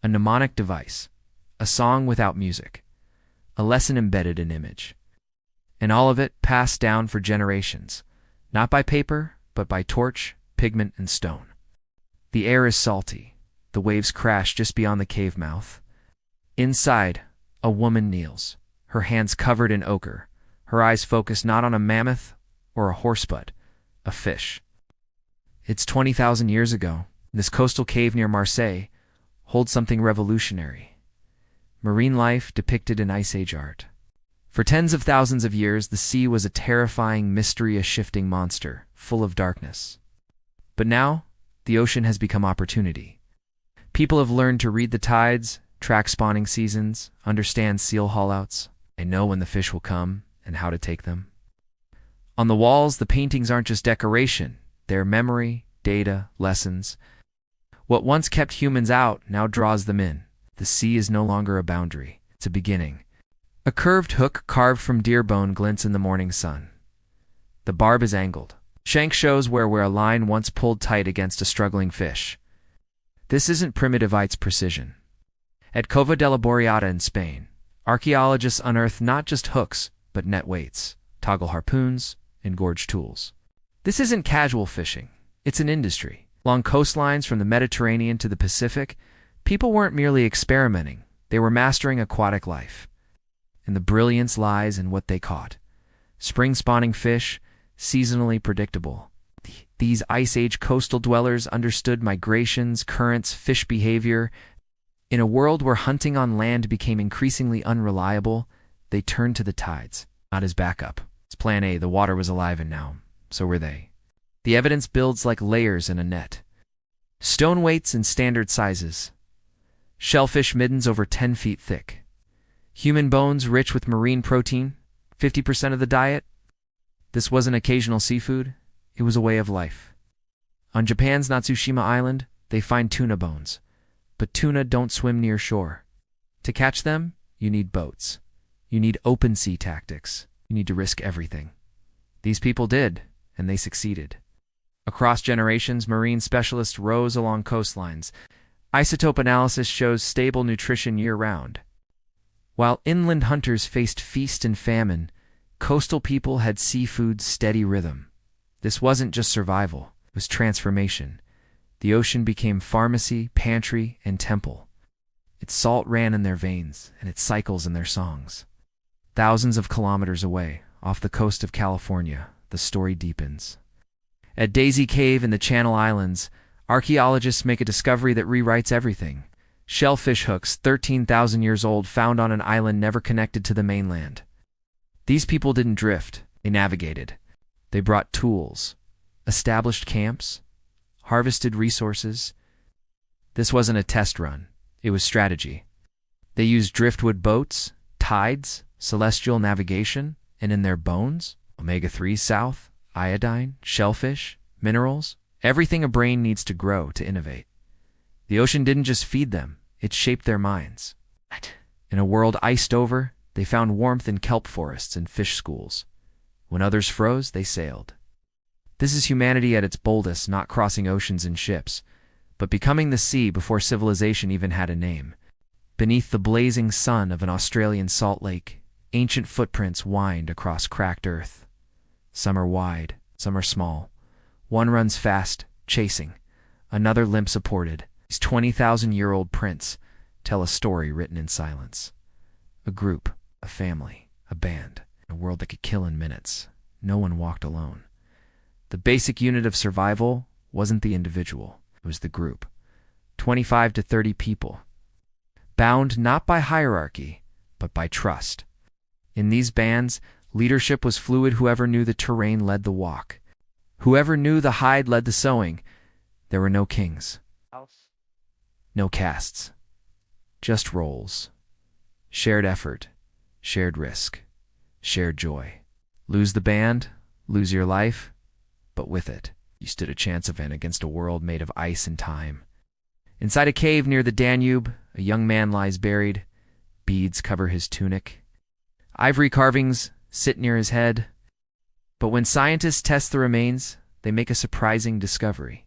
A mnemonic device, a song without music, a lesson embedded in image. And all of it passed down for generations, not by paper, but by torch, pigment, and stone. The air is salty. The waves crash just beyond the cave mouth. Inside, a woman kneels, her hands covered in ochre, her eyes focused not on a mammoth or a horsebud, a fish. It's 20,000 years ago. This coastal cave near Marseille holds something revolutionary. Marine life depicted in Ice Age art. For tens of thousands of years, the sea was a terrifying mystery, a shifting monster, full of darkness. But now, the ocean has become opportunity. People have learned to read the tides, track spawning seasons, understand seal haulouts. They know when the fish will come and how to take them. On the walls, the paintings aren't just decoration. They're memory, data, lessons. What once kept humans out now draws them in. The sea is no longer a boundary. It's a beginning. A curved hook carved from deer bone glints in the morning sun. The barb is angled. Shank shows where a line once pulled tight against a struggling fish. This isn't Primitivites' precision. At Cova de la Boreata in Spain, archaeologists unearthed not just hooks, but net weights, toggle harpoons, and gorge tools. This isn't casual fishing. It's an industry. Along coastlines from the Mediterranean to the Pacific, people weren't merely experimenting. They were mastering aquatic life. And the brilliance lies in what they caught. Spring-spawning fish, seasonally predictable. These Ice Age coastal dwellers understood migrations, currents, fish behavior. In a world where hunting on land became increasingly unreliable, they turned to the tides, not as backup. It's plan A, the water was alive and now, so were they. The evidence builds like layers in a net. Stone weights in standard sizes. Shellfish middens over 10 feet thick. Human bones rich with marine protein, 50% of the diet. This wasn't occasional seafood, it was a way of life. On Japan's Natsushima Island, they find tuna bones. But tuna don't swim near shore. To catch them, you need boats. You need open sea tactics. You need to risk everything. These people did, and they succeeded. Across generations, marine specialists rose along coastlines. Isotope analysis shows stable nutrition year-round. While inland hunters faced feast and famine, coastal people had seafood's steady rhythm. This wasn't just survival, it was transformation. The ocean became pharmacy, pantry, and temple. Its salt ran in their veins, and its cycles in their songs. Thousands of kilometers away, off the coast of California, the story deepens. At Daisy Cave in the Channel Islands, archaeologists make a discovery that rewrites everything. Shellfish hooks, 13,000 years old, found on an island never connected to the mainland. These people didn't drift, they navigated. They brought tools, established camps, harvested resources. This wasn't a test run, it was strategy. They used driftwood boats, tides, celestial navigation, and in their bones, omega-3 south, iodine, shellfish, minerals, everything a brain needs to grow to innovate. The ocean didn't just feed them, it shaped their minds. In a world iced over, they found warmth in kelp forests and fish schools. When others froze, they sailed. This is humanity at its boldest, not crossing oceans in ships, but becoming the sea before civilization even had a name. Beneath the blazing sun of an Australian salt lake, ancient footprints wind across cracked earth. Some are wide, some are small. One runs fast, chasing. Another limp supported. These 20,000-year-old prints tell a story written in silence. A group, a family, a band, a world that could kill in minutes. No one walked alone. The basic unit of survival wasn't the individual, it was the group. 25 to 30 people. Bound not by hierarchy, but by trust. In these bands, Leadership was fluid. Whoever knew the terrain led the walk. Whoever knew the hide led the sowing. There were no kings, no castes, just roles. Shared effort, shared risk, shared joy. Lose the band, lose your life, but with it, you stood a chance of against a world made of ice and time. Inside a cave near the Danube, a young man lies buried. Beads cover his tunic. Ivory carvings sit near his head. But when scientists test the remains, they make a surprising discovery.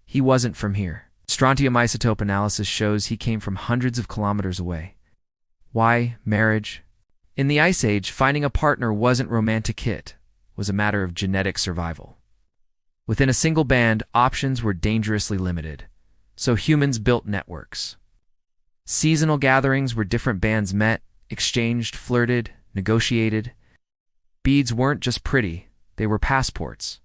He wasn't from here. Strontium isotope analysis shows he came from hundreds of kilometers away. Why marriage? In the Ice Age, finding a partner wasn't romantic hit, was a matter of genetic survival. Within a single band, options were dangerously limited, so humans built networks. Seasonal gatherings where different bands met, exchanged, flirted, negotiated. Beads weren't just pretty, they were passports.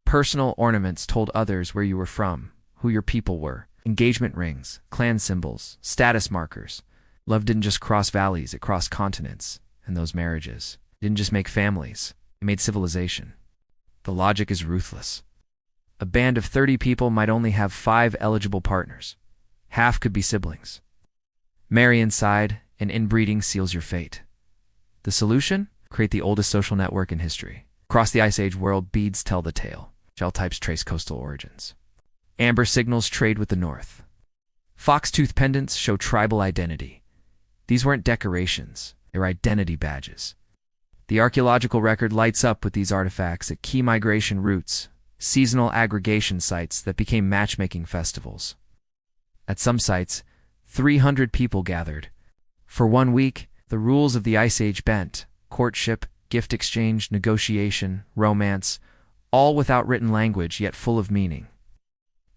Personal ornaments told others where you were from, who your people were. Engagement rings, clan symbols, status markers. Love didn't just cross valleys, it crossed continents. And those marriages didn't just make families, it made civilization. The logic is ruthless. A band of 30 people might only have 5 eligible partners. Half could be siblings. Marry inside, and inbreeding seals your fate. The solution? Create the oldest social network in history. Across the Ice Age world, beads tell the tale. Shell types trace coastal origins. Amber signals trade with the north. Fox-tooth pendants show tribal identity. These weren't decorations, they were identity badges. The archaeological record lights up with these artifacts at key migration routes, seasonal aggregation sites that became matchmaking festivals. At some sites, 300 people gathered. For 1 week, the rules of the Ice Age bent: courtship, gift exchange, negotiation, romance, all without written language yet full of meaning.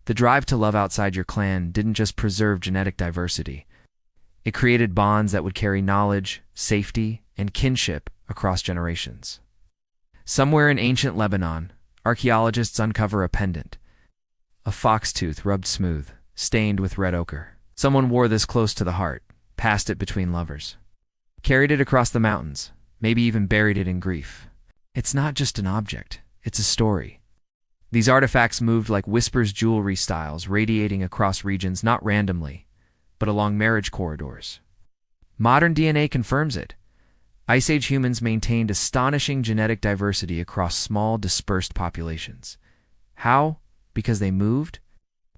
The drive to love outside your clan didn't just preserve genetic diversity. It created bonds that would carry knowledge, safety, and kinship across generations. Somewhere in ancient Lebanon, archaeologists uncover a pendant. A fox tooth rubbed smooth, stained with red ochre. Someone wore this close to the heart, passed it between lovers. Carried it across the mountains, maybe even buried it in grief. It's not just an object, it's a story. These artifacts moved like whispers, jewelry styles, radiating across regions not randomly, but along marriage corridors. Modern DNA confirms it. Ice Age humans maintained astonishing genetic diversity across small, dispersed populations. How? Because they moved?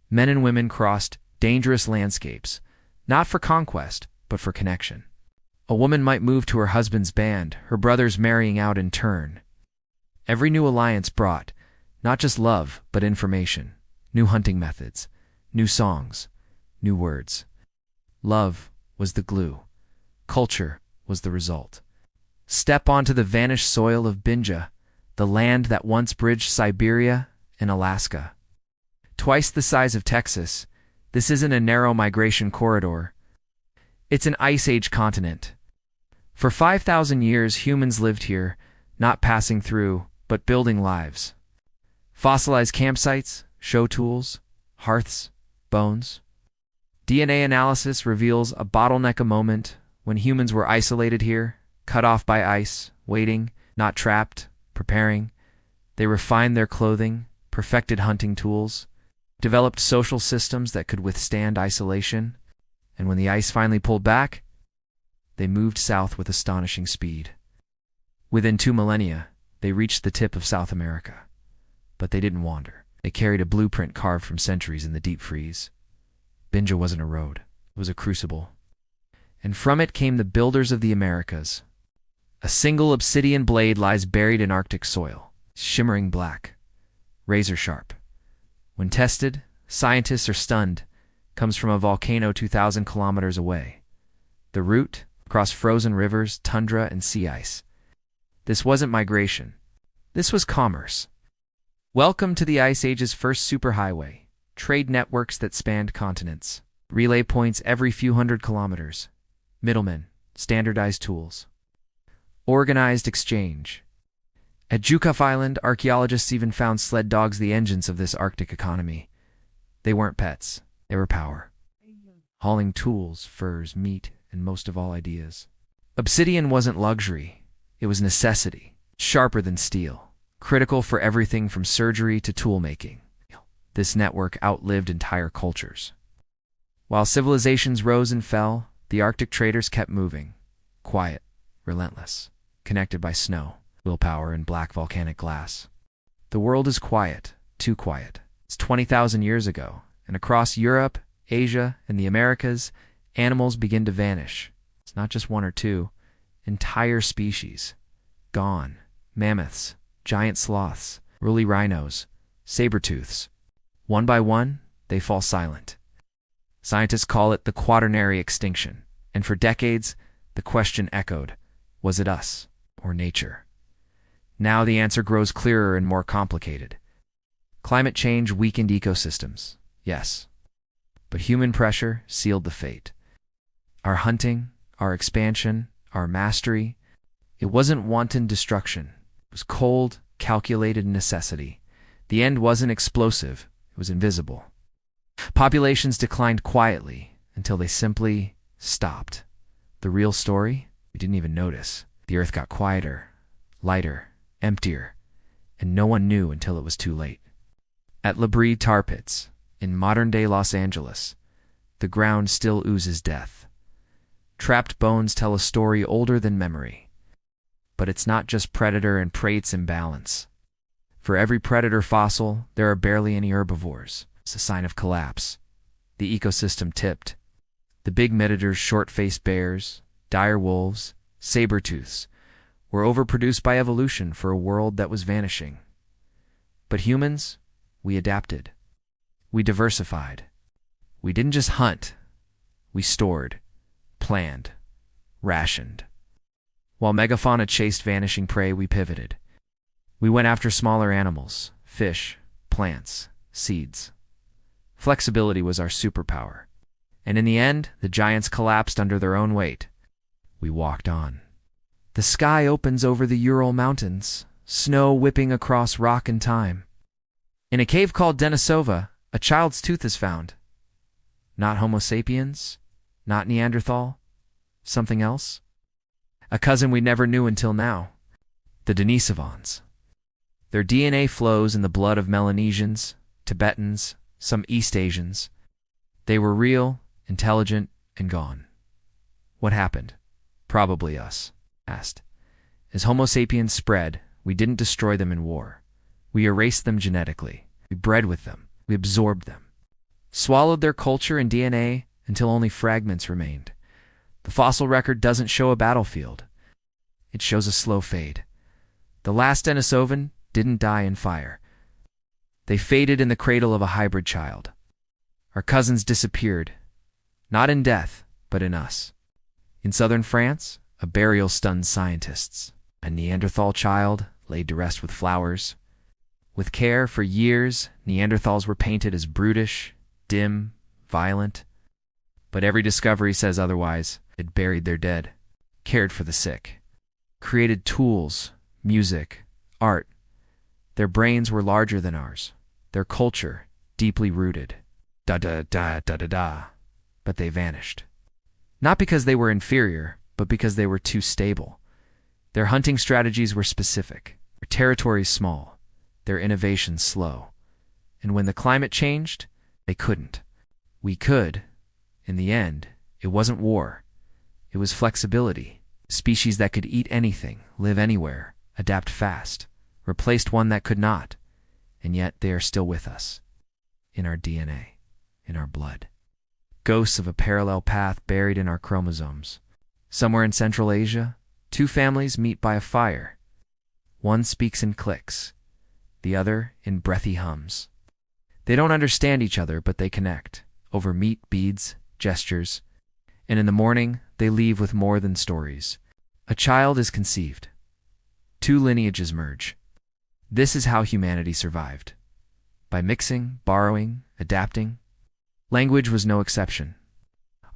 Men and women crossed dangerous landscapes, not for conquest, but for connection. A woman might move to her husband's band, her brothers marrying out in turn. Every new alliance brought not just love, but information, new hunting methods, new songs, new words. Love was the glue. Culture was the result. Step onto the vanished soil of Binja, the land that once bridged Siberia and Alaska. Twice the size of Texas, this isn't a narrow migration corridor. It's an Ice Age continent. For 5,000 years, humans lived here, not passing through, but building lives. Fossilized campsites, show tools, hearths, bones. DNA analysis reveals a bottleneck, a moment when humans were isolated here, cut off by ice, waiting, not trapped, preparing. They refined their clothing, perfected hunting tools, developed social systems that could withstand isolation, and when the ice finally pulled back, they moved south with astonishing speed. Within 2 millennia, they reached the tip of South America. But they didn't wander. They carried a blueprint carved from centuries in the deep freeze. Binja wasn't a road, it was a crucible. And from it came the builders of the Americas. A single obsidian blade lies buried in Arctic soil, shimmering black, razor sharp. When tested, scientists are stunned. Comes from a volcano 2,000 kilometers away. The route, across frozen rivers, tundra, and sea ice. This wasn't migration. This was commerce. Welcome to the Ice Age's first superhighway. Trade networks that spanned continents. Relay points every few hundred kilometers. Middlemen, standardized tools. Organized exchange. At Jukov Island, archaeologists even found sled dogs, the engines of this Arctic economy. They weren't pets, they were power. Hauling tools, furs, meat, and most of all, ideas. Obsidian wasn't luxury, It was necessity, sharper than steel, critical for everything from surgery to tool-making. This network outlived entire cultures. While civilizations rose and fell, the Arctic traders kept moving, quiet, relentless, connected by snow, willpower, and black volcanic glass. The world is quiet, too quiet. It's 20,000 years ago, and across Europe, Asia, and the Americas, animals begin to vanish. It's not just one or two. Entire species. Gone. Mammoths, giant sloths, woolly rhinos, saber-tooths. One by one, they fall silent. Scientists call it the quaternary extinction, and for decades, the question echoed, was it us or nature? Now the answer grows clearer and more complicated. Climate change weakened ecosystems, yes, but human pressure sealed the fate. Our hunting, our expansion, our mastery, it wasn't wanton destruction. It was cold, calculated necessity. The end wasn't explosive, it was invisible. Populations declined quietly until they simply stopped. The real story? We didn't even notice. The earth got quieter, lighter, emptier, and no one knew until it was too late. At La Brea tar pits, in modern-day Los Angeles, the ground still oozes death. Trapped bones tell a story older than memory. But it's not just predator and prey's imbalance. For every predator fossil, there are barely any herbivores. It's a sign of collapse. The ecosystem tipped. The big predators, short-faced bears, dire wolves, saber-tooths, were overproduced by evolution for a world that was vanishing. But humans, we adapted. We diversified. We didn't just hunt. We stored, planned, rationed. While megafauna chased vanishing prey, we pivoted. We went after smaller animals, fish, plants, seeds. Flexibility was our superpower. And in the end, the giants collapsed under their own weight. We walked on. The sky opens over the Ural Mountains, snow whipping across rock and time. In a cave called Denisova, a child's tooth is found. Not Homo sapiens, not Neanderthal, something else. A cousin we never knew until now, the Denisovans. Their DNA flows in the blood of Melanesians, Tibetans, some East Asians. They were real, intelligent, and gone. What happened? Probably us. Asked. As Homo sapiens spread, we didn't destroy them in war. We erased them genetically. We bred with them. We absorbed them. Swallowed their culture and DNA until only fragments remained. The fossil record doesn't show a battlefield. It shows a slow fade. The last Denisovan didn't die in fire. They faded in the cradle of a hybrid child. Our cousins disappeared, not in death, but in us. In southern France, a burial stunned scientists. A Neanderthal child laid to rest with flowers. With care, for years, Neanderthals were painted as brutish, dim, violent. But every discovery says otherwise. It buried their dead, cared for the sick, created tools, music, art. Their brains were larger than ours, their culture deeply rooted. Da-da-da-da-da-da. But they vanished. Not because they were inferior, but because they were too stable. Their hunting strategies were specific, their territories small, their innovations slow. And when the climate changed, they couldn't. We could. In the end, it wasn't war. It was flexibility. Species that could eat anything, live anywhere, adapt fast, replaced one that could not. And yet they are still with us. In our DNA, in our blood. Ghosts of a parallel path buried in our chromosomes. Somewhere in Central Asia, two families meet by a fire. One speaks in clicks, the other in breathy hums. They don't understand each other, but they connect, over meat, beads, gestures. And in the morning, they leave with more than stories. A child is conceived. Two lineages merge. This is how humanity survived. By mixing, borrowing, adapting. Language was no exception.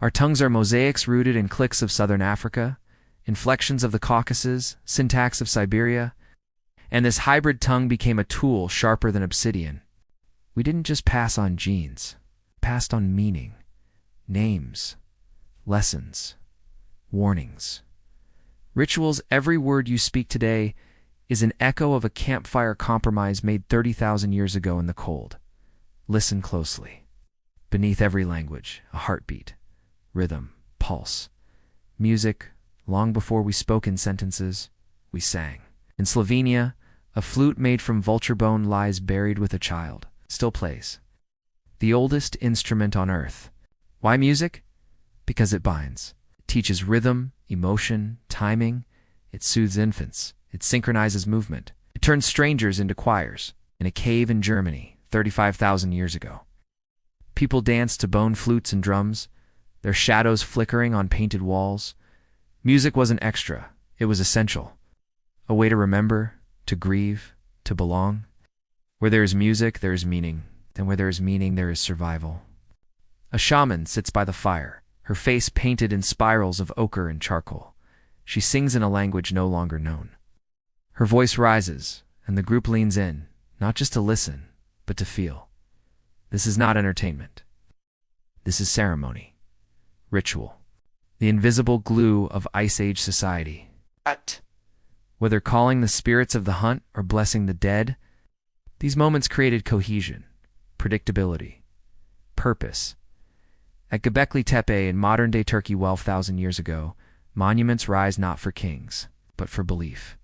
Our tongues are mosaics rooted in clicks of southern Africa, inflections of the Caucasus, syntax of Siberia, and this hybrid tongue became a tool sharper than obsidian. We didn't just pass on genes, passed on meaning, names, lessons, warnings. Rituals, every word you speak today is an echo of a campfire compromise made 30,000 years ago in the cold. Listen closely. Beneath every language, a heartbeat, rhythm, pulse. Music, long before we spoke in sentences, we sang. In Slovenia, a flute made from vulture bone lies buried with a child, still plays. The oldest instrument on earth. Why music? Because it binds. It teaches rhythm, emotion, timing. It soothes infants. It synchronizes movement. It turns strangers into choirs. In a cave in Germany, 35,000 years ago, people danced to bone flutes and drums, their shadows flickering on painted walls. Music wasn't extra. It was essential. A way to remember, to grieve, to belong. Where there is music, there is meaning. And where there is meaning, there is survival. A shaman sits by the fire, her face painted in spirals of ochre and charcoal. She sings in a language no longer known. Her voice rises, and the group leans in, not just to listen, but to feel. This is not entertainment. This is ceremony. Ritual. The invisible glue of Ice Age society. Whether calling the spirits of the hunt or blessing the dead, these moments created cohesion, predictability, purpose. At Göbekli Tepe in modern-day Turkey 12,000 years ago, monuments rise not for kings, but for belief.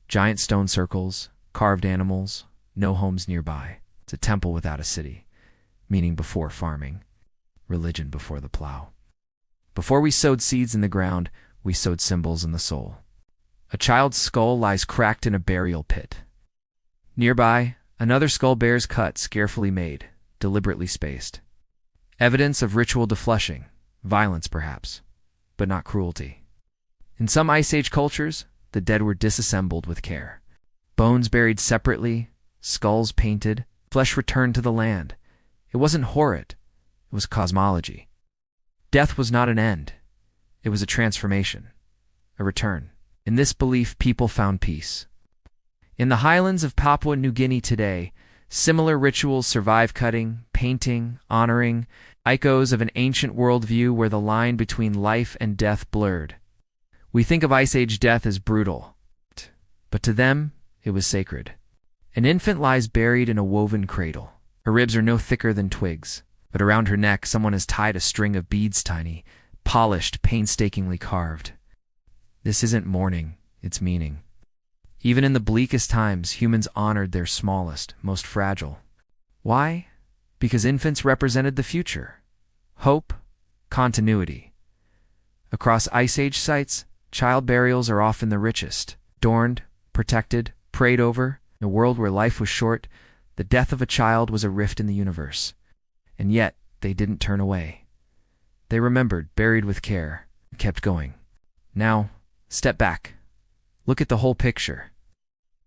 Giant stone circles, carved animals, no homes nearby. It's a temple without a city, meaning before farming, religion before the plow. Before we sowed seeds in the ground, we sowed symbols in the soul. A child's skull lies cracked in a burial pit. Nearby, another skull bears cuts carefully made, deliberately spaced. Evidence of ritual defleshing, violence perhaps, but not cruelty. In some Ice Age cultures, the dead were disassembled with care. Bones buried separately, skulls painted, flesh returned to the land. It wasn't horrid, it was cosmology. Death was not an end, it was a transformation, a return. In this belief, people found peace. In the highlands of Papua New Guinea today, similar rituals survive, cutting, painting, honoring, echoes of an ancient worldview where the line between life and death blurred. We think of Ice Age death as brutal, but to them, it was sacred. An infant lies buried in a woven cradle. Her ribs are no thicker than twigs, but around her neck someone has tied a string of beads, tiny, polished, painstakingly carved. This isn't mourning, it's meaning. Even in the bleakest times, humans honored their smallest, most fragile. Why? Because infants represented the future. Hope, continuity. Across Ice Age sites, child burials are often the richest. Adorned, protected, prayed over. In a world where life was short, the death of a child was a rift in the universe. And yet, they didn't turn away. They remembered, buried with care, and kept going. Now, step back. Look at the whole picture.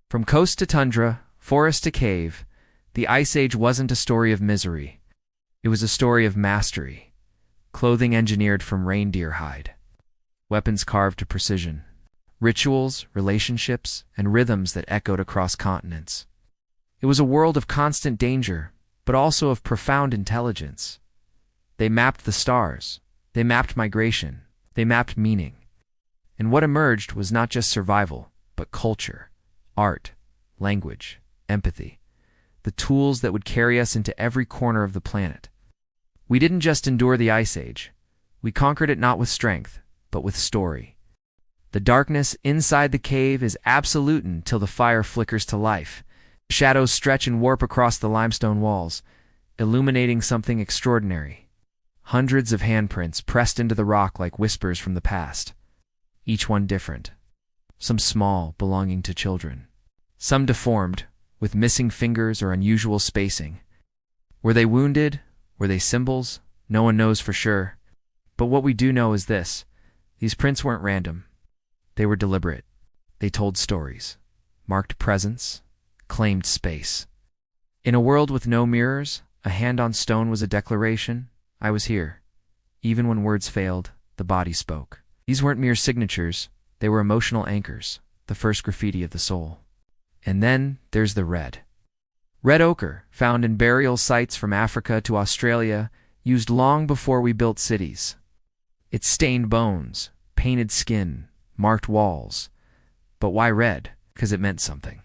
From coast to tundra, forest to cave, the Ice Age wasn't a story of misery. It was a story of mastery. Clothing engineered from reindeer hide. Weapons carved to precision. Rituals, relationships, and rhythms that echoed across continents. It was a world of constant danger, but also of profound intelligence. They mapped the stars. They mapped migration. They mapped meaning. And what emerged was not just survival, but culture, art, language, empathy, the tools that would carry us into every corner of the planet. We didn't just endure the Ice Age. We conquered it not with strength, but with story. The darkness inside the cave is absolute until the fire flickers to life. Shadows stretch and warp across the limestone walls, illuminating something extraordinary. Hundreds of handprints pressed into the rock like whispers from the past. Each one different. Some small, belonging to children. Some deformed, with missing fingers or unusual spacing. Were they wounded? Were they symbols? No one knows for sure. But what we do know is this. These prints weren't random. They were deliberate. They told stories, marked presence, claimed space. In a world with no mirrors, a hand on stone was a declaration. I was here. Even when words failed, the body spoke. These weren't mere signatures. They were emotional anchors, the first graffiti of the soul. And then there's the red. Red ochre, found in burial sites from Africa to Australia, used long before we built cities. It stained bones, painted skin, marked walls. But why red? Because it meant something.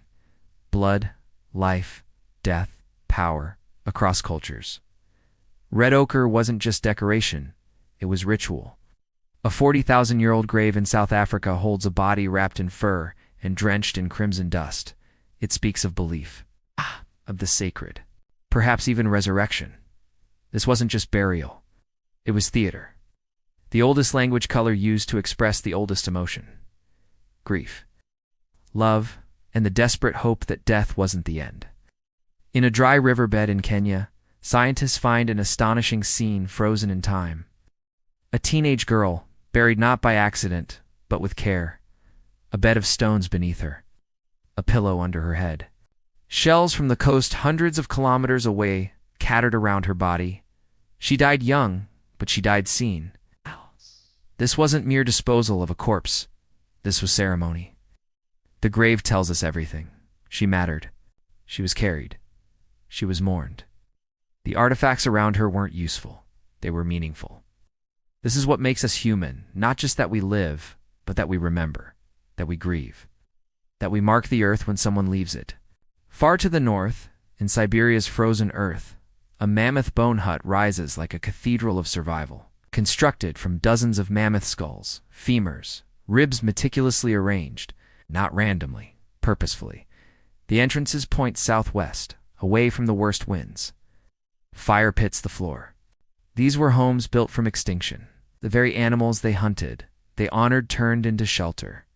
Blood, life, death, power, across cultures. Red ochre wasn't just decoration, it was ritual. A 40,000-year-old grave in South Africa holds a body wrapped in fur and drenched in crimson dust. It speaks of belief, of the sacred, perhaps even resurrection. This wasn't just burial. It was theater. The oldest language color used to express the oldest emotion. Grief, love, and the desperate hope that death wasn't the end. In a dry riverbed in Kenya, scientists find an astonishing scene frozen in time. A teenage girl, buried not by accident, but with care. A bed of stones beneath her. A pillow under her head. Shells from the coast hundreds of kilometers away cattered around her body. She died young, but she died seen. This wasn't mere disposal of a corpse. This was ceremony. The grave tells us everything. She mattered. She was carried. She was mourned. The artifacts around her weren't useful. They were meaningful. This is what makes us human, not just that we live, but that we remember, that we grieve, that we mark the earth when someone leaves it. Far to the north, in Siberia's frozen earth, a mammoth bone hut rises like a cathedral of survival, constructed from dozens of mammoth skulls, femurs, ribs meticulously arranged, not randomly, purposefully. The entrances point southwest, away from the worst winds. Fire pits the floor. These were homes built from extinction. The very animals they hunted, they honored turned into shelter.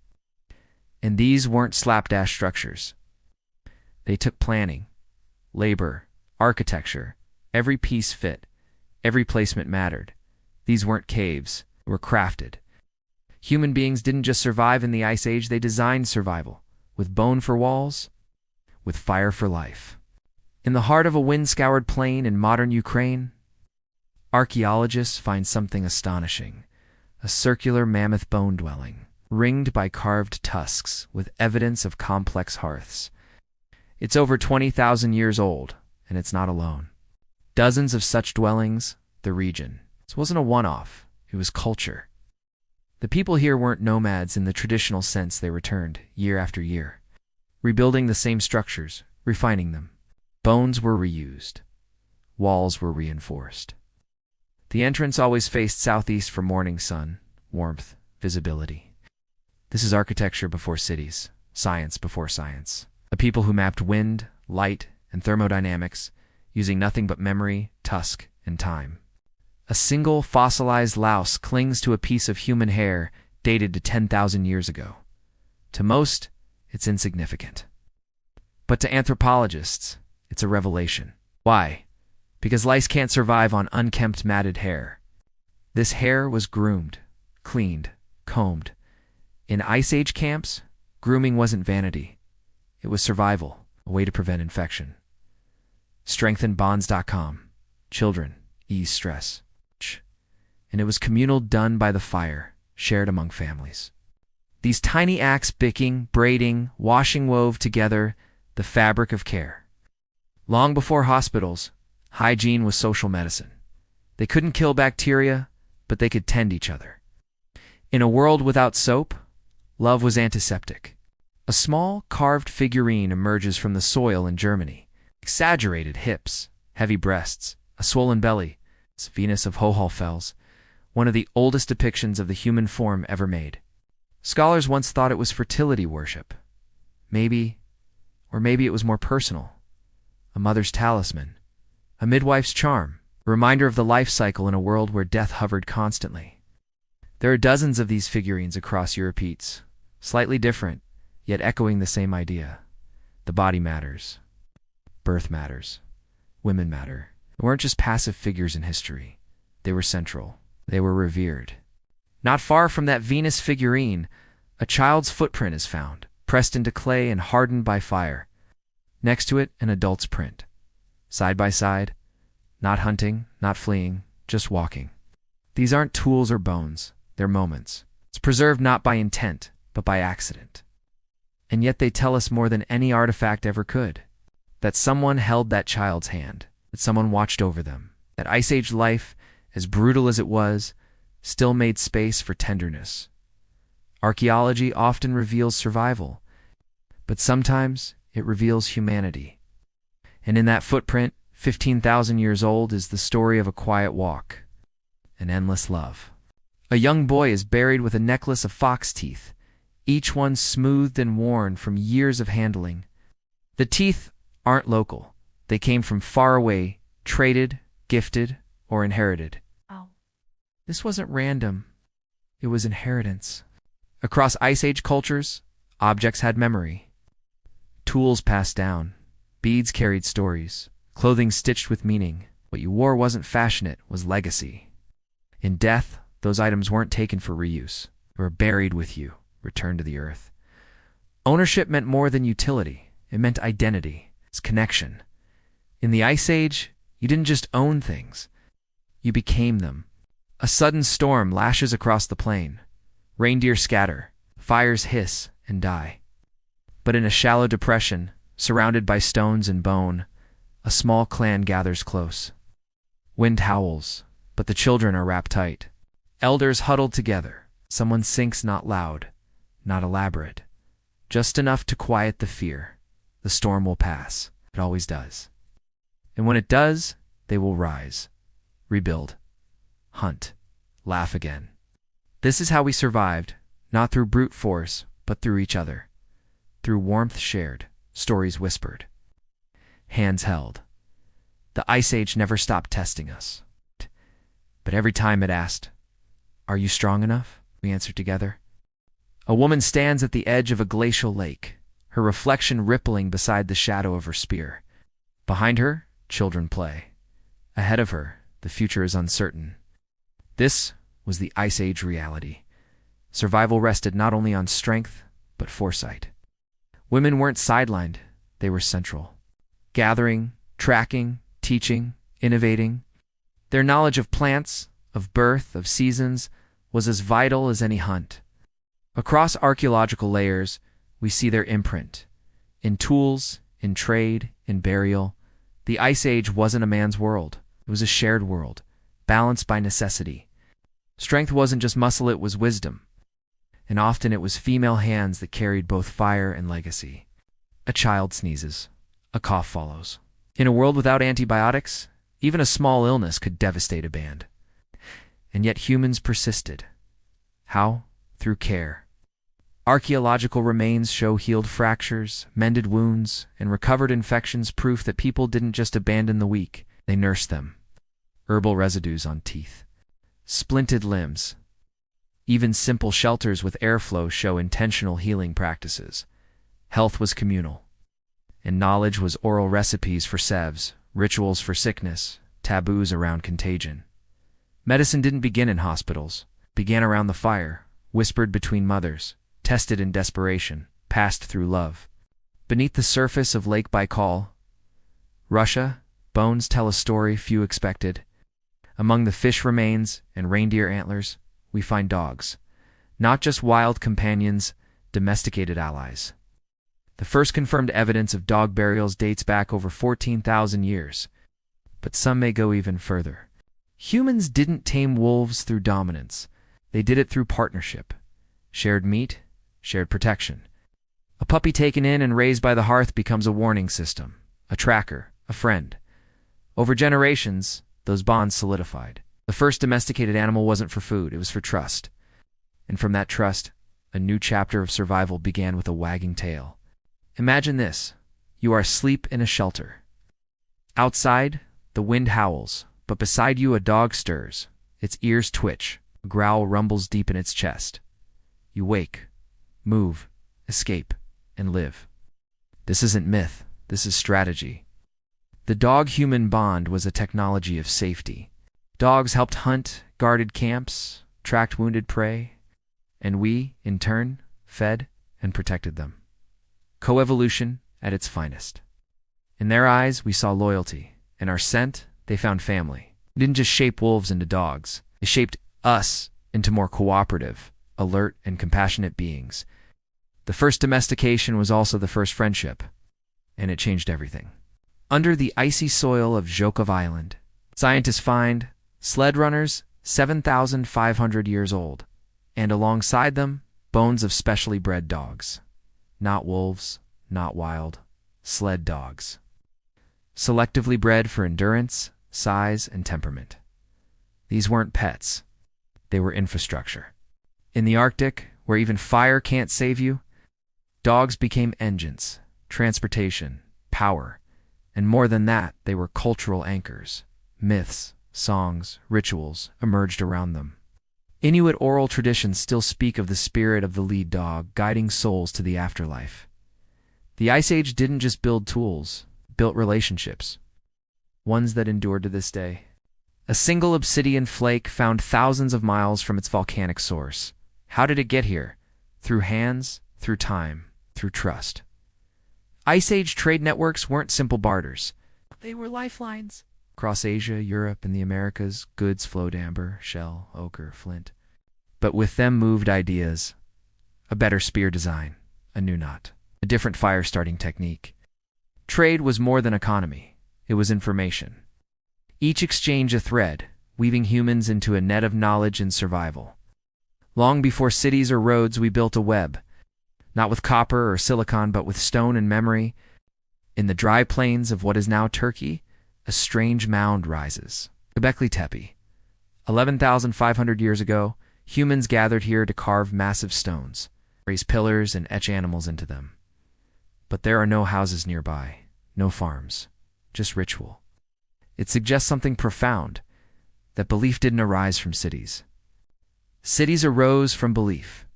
And these weren't slapdash structures. They took planning, labor, architecture. Every piece fit. Every placement mattered. These weren't caves. They were crafted. Human beings didn't just survive in the Ice Age, they designed survival. With bone for walls, with fire for life. In the heart of a wind-scoured plain in modern Ukraine, archaeologists find something astonishing. A circular mammoth bone dwelling, ringed by carved tusks with evidence of complex hearths. It's over 20,000 years old, and it's not alone. Dozens of such dwellings, the region. This wasn't a one-off, it was culture. The people here weren't nomads in the traditional sense. They returned, year after year, rebuilding the same structures, refining them. Bones were reused. Walls were reinforced. The entrance always faced southeast for morning sun, warmth, visibility. This is architecture before cities, science before science. A people who mapped wind, light, and thermodynamics, using nothing but memory, tusk, and time. A single fossilized louse clings to a piece of human hair dated to 10,000 years ago. To most, it's insignificant. But to anthropologists, it's a revelation. Why? Because lice can't survive on unkempt, matted hair. This hair was groomed, cleaned, combed. In Ice Age camps, grooming wasn't vanity. It was survival, a way to prevent infection. Strengthenbonds.com. Children, ease stress. And it was communal, done by the fire, shared among families. These tiny acts, picking, braiding, washing, wove together the fabric of care. Long before hospitals, hygiene was social medicine. They couldn't kill bacteria, but they could tend each other. In a world without soap, love was antiseptic. A small, carved figurine emerges from the soil in Germany. Exaggerated hips, heavy breasts, a swollen belly. It's Venus of Hohenfels, one of the oldest depictions of the human form ever made. Scholars once thought it was fertility worship. Maybe it was more personal. A mother's talisman, a midwife's charm, a reminder of the life cycle in a world where death hovered constantly. There are dozens of these figurines across Europeats, slightly different, yet echoing the same idea. The body matters. Birth matters. Women matter. They weren't just passive figures in history. They were central. They were revered. Not far from that Venus figurine, a child's footprint is found, pressed into clay and hardened by fire. Next to it, an adult's print. Side by side, not hunting, not fleeing, just walking. These aren't tools or bones, they're moments. It's preserved not by intent, but by accident. And yet they tell us more than any artifact ever could. That someone held that child's hand, that someone watched over them, that Ice Age life, as brutal as it was, still made space for tenderness. Archaeology often reveals survival, but sometimes it reveals humanity. And in that footprint, 15,000 years old, is the story of a quiet walk, an endless love. A young boy is buried with a necklace of fox teeth, each one smoothed and worn from years of handling. The teeth aren't local. They came from far away, traded, gifted, or inherited.
Oh.
This wasn't random. It was inheritance. Across Ice Age cultures, objects had memory. Tools passed down. Beads carried stories. Clothing stitched with meaning. What you wore wasn't fashion, it was legacy. In death, those items weren't taken for reuse. They were buried with you, returned to the earth. Ownership meant more than utility. It meant identity. It's connection. In the Ice Age, you didn't just own things. You became them. A sudden storm lashes across the plain. Reindeer scatter. Fires hiss and die. But in a shallow depression, surrounded by stones and bone, a small clan gathers close. Wind howls, but the children are wrapped tight. Elders huddled together. Someone sinks not loud, not elaborate. Just enough to quiet the fear. The storm will pass. It always does. And when it does, they will rise, rebuild, hunt, laugh again. This is how we survived, not through brute force, but through each other. Through warmth shared, stories whispered, hands held. The Ice Age never stopped testing us. But every time it asked, "Are you strong enough?" we answered together. A woman stands at the edge of a glacial lake, her reflection rippling beside the shadow of her spear. Behind her, children play. Ahead of her, the future is uncertain. This was the Ice Age reality. Survival rested not only on strength, but foresight. Women weren't sidelined, they were central. Gathering, tracking, teaching, innovating. Their knowledge of plants, of birth, of seasons, was as vital as any hunt. Across archaeological layers, we see their imprint. In tools, in trade, in burial. The Ice Age wasn't a man's world. It was a shared world, balanced by necessity. Strength wasn't just muscle, it was wisdom. And often it was female hands that carried both fire and legacy. A child sneezes. A cough follows. In a world without antibiotics, even a small illness could devastate a band. And yet humans persisted. How? Through care. Archaeological remains show healed fractures, mended wounds, and recovered infections, proof that people didn't just abandon the weak, they nursed them. Herbal residues on teeth. Splinted limbs. Even simple shelters with airflow show intentional healing practices. Health was communal. And knowledge was oral recipes for sevs, rituals for sickness, taboos around contagion. Medicine didn't begin in hospitals. It began around the fire, whispered between mothers, tested in desperation, passed through love. Beneath the surface of Lake Baikal, Russia, bones tell a story few expected. Among the fish remains and reindeer antlers, we find dogs. Not just wild companions, domesticated allies. The first confirmed evidence of dog burials dates back over 14,000 years. But some may go even further. Humans didn't tame wolves through dominance. They did it through partnership. Shared meat, shared protection. A puppy taken in and raised by the hearth becomes a warning system, a tracker, a friend. Over generations, those bonds solidified. The first domesticated animal wasn't for food, it was for trust. And from that trust, a new chapter of survival began with a wagging tail. Imagine this. You are asleep in a shelter. Outside, the wind howls, but beside you a dog stirs. Its ears twitch, a growl rumbles deep in its chest. You wake, move, escape, and live. This isn't myth, this is strategy. The dog-human bond was a technology of safety. Dogs helped hunt, guarded camps, tracked wounded prey, and we, in turn, fed and protected them. Coevolution at its finest. In their eyes, we saw loyalty. In our scent, they found family. We didn't just shape wolves into dogs. They shaped us into more cooperative, alert, and compassionate beings. The first domestication was also the first friendship, and it changed everything. Under the icy soil of Zhukov Island, scientists find sled runners 7,500 years old, and alongside them, bones of specially bred dogs. Not wolves, not wild, sled dogs. Selectively bred for endurance, size, and temperament. These weren't pets. They were infrastructure. In the Arctic, where even fire can't save you, dogs became engines, transportation, power, and more than that, they were cultural anchors. Myths, songs, rituals emerged around them. Inuit oral traditions still speak of the spirit of the lead dog guiding souls to the afterlife. The Ice Age didn't just build tools, it built relationships. Ones that endured to this day. A single obsidian flake found thousands of miles from its volcanic source. How did it get here? Through hands, through time, through trust. Ice Age trade networks weren't simple barters. They were lifelines. Across Asia, Europe, and the Americas, goods flowed amber, shell, ochre, flint. But with them moved ideas. A better spear design, a new knot, a different fire-starting technique. Trade was more than economy. It was information. Each exchange a thread, weaving humans into a net of knowledge and survival. Long before cities or roads, we built a web. Not with copper or silicon, but with stone and memory. In the dry plains of what is now Turkey, a strange mound rises. Göbekli Tepe. 11,500 years ago, humans gathered here to carve massive stones, raise pillars, and etch animals into them. But there are no houses nearby, no farms, just ritual. It suggests something profound, that belief didn't arise from cities. Cities arose from belief.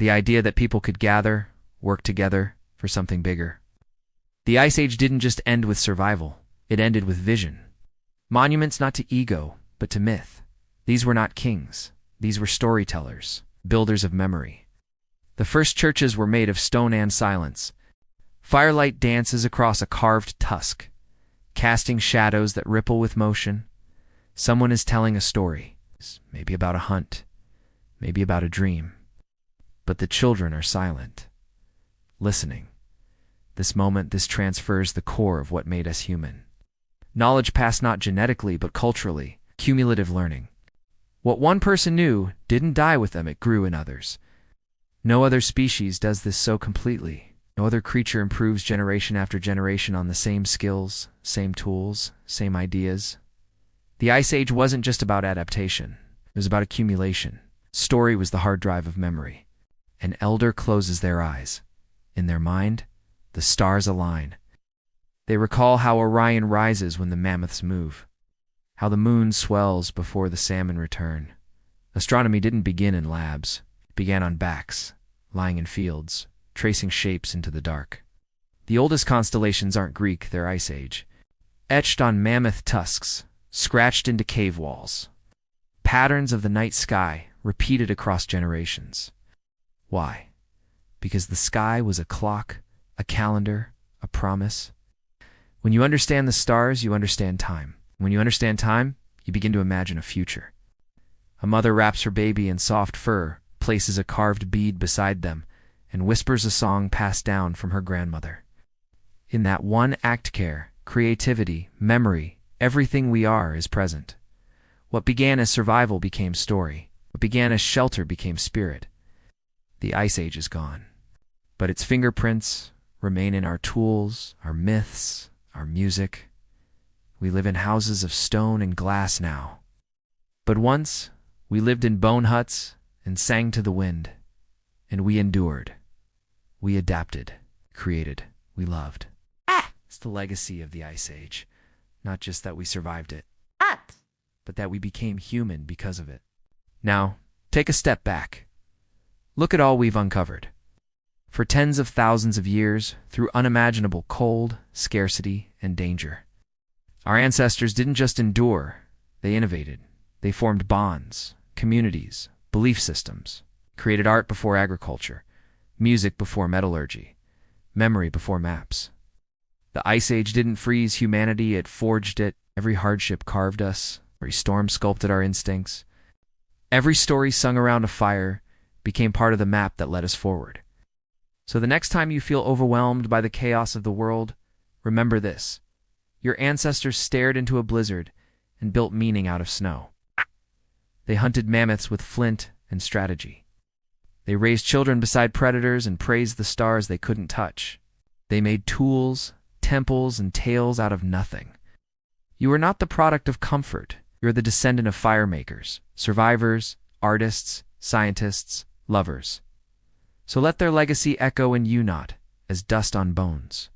The idea that people could gather, work together for something bigger. The Ice Age didn't just end with survival. It ended with vision. Monuments not to ego, but to myth. These were not kings. These were storytellers, builders of memory. The first churches were made of stone and silence. Firelight dances across a carved tusk, casting shadows that ripple with motion. Someone is telling a story, maybe about a hunt, maybe about a dream. But the children are silent, listening. This moment, this transfers the core of what made us human. Knowledge passed not genetically, but culturally, cumulative learning. What one person knew didn't die with them, it grew in others. No other species does this so completely. No other creature improves generation after generation on the same skills, same tools, same ideas. The Ice Age wasn't just about adaptation. It was about accumulation. Story was the hard drive of memory. An elder closes their eyes. In their mind, the stars align. They recall how Orion rises when the mammoths move, how the moon swells before the salmon return. Astronomy didn't begin in labs. It began on backs, lying in fields, tracing shapes into the dark. The oldest constellations aren't Greek, they're Ice Age. Etched on mammoth tusks, scratched into cave walls. Patterns of the night sky repeated across generations. Why? Because the sky was a clock, a calendar, a promise. When you understand the stars, you understand time. When you understand time, you begin to imagine a future. A mother wraps her baby in soft fur, places a carved bead beside them, and whispers a song passed down from her grandmother. In that one act care, creativity, memory, everything we are is present. What began as survival became story. What began as shelter became spirit. The Ice Age is gone, but its fingerprints remain in our tools, our myths, our music. We live in houses of stone and glass now. But once, we lived in bone huts and sang to the wind. And we endured. We adapted, created, we loved. It's the legacy of the Ice Age. Not just that we survived it, but that we became human because of it. Now, take a step back. Look at all we've uncovered. For tens of thousands of years, through unimaginable cold, scarcity, and danger. Our ancestors didn't just endure, they innovated. They formed bonds, communities, belief systems, created art before agriculture, music before metallurgy, memory before maps. The Ice Age didn't freeze humanity, it forged it. Every hardship carved us, every storm sculpted our instincts. Every story sung around a fire became part of the map that led us forward. So the next time you feel overwhelmed by the chaos of the world, remember this. Your ancestors stared into a blizzard and built meaning out of snow. They hunted mammoths with flint and strategy. They raised children beside predators and praised the stars they couldn't touch. They made tools, temples, and tales out of nothing. You are not the product of comfort. You are the descendant of fire makers, survivors, artists, scientists, lovers. So let their legacy echo in you not as dust on bones,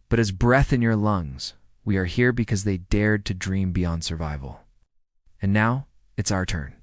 but as breath in your lungs. We are here because they dared to dream beyond survival. And now, it's our turn.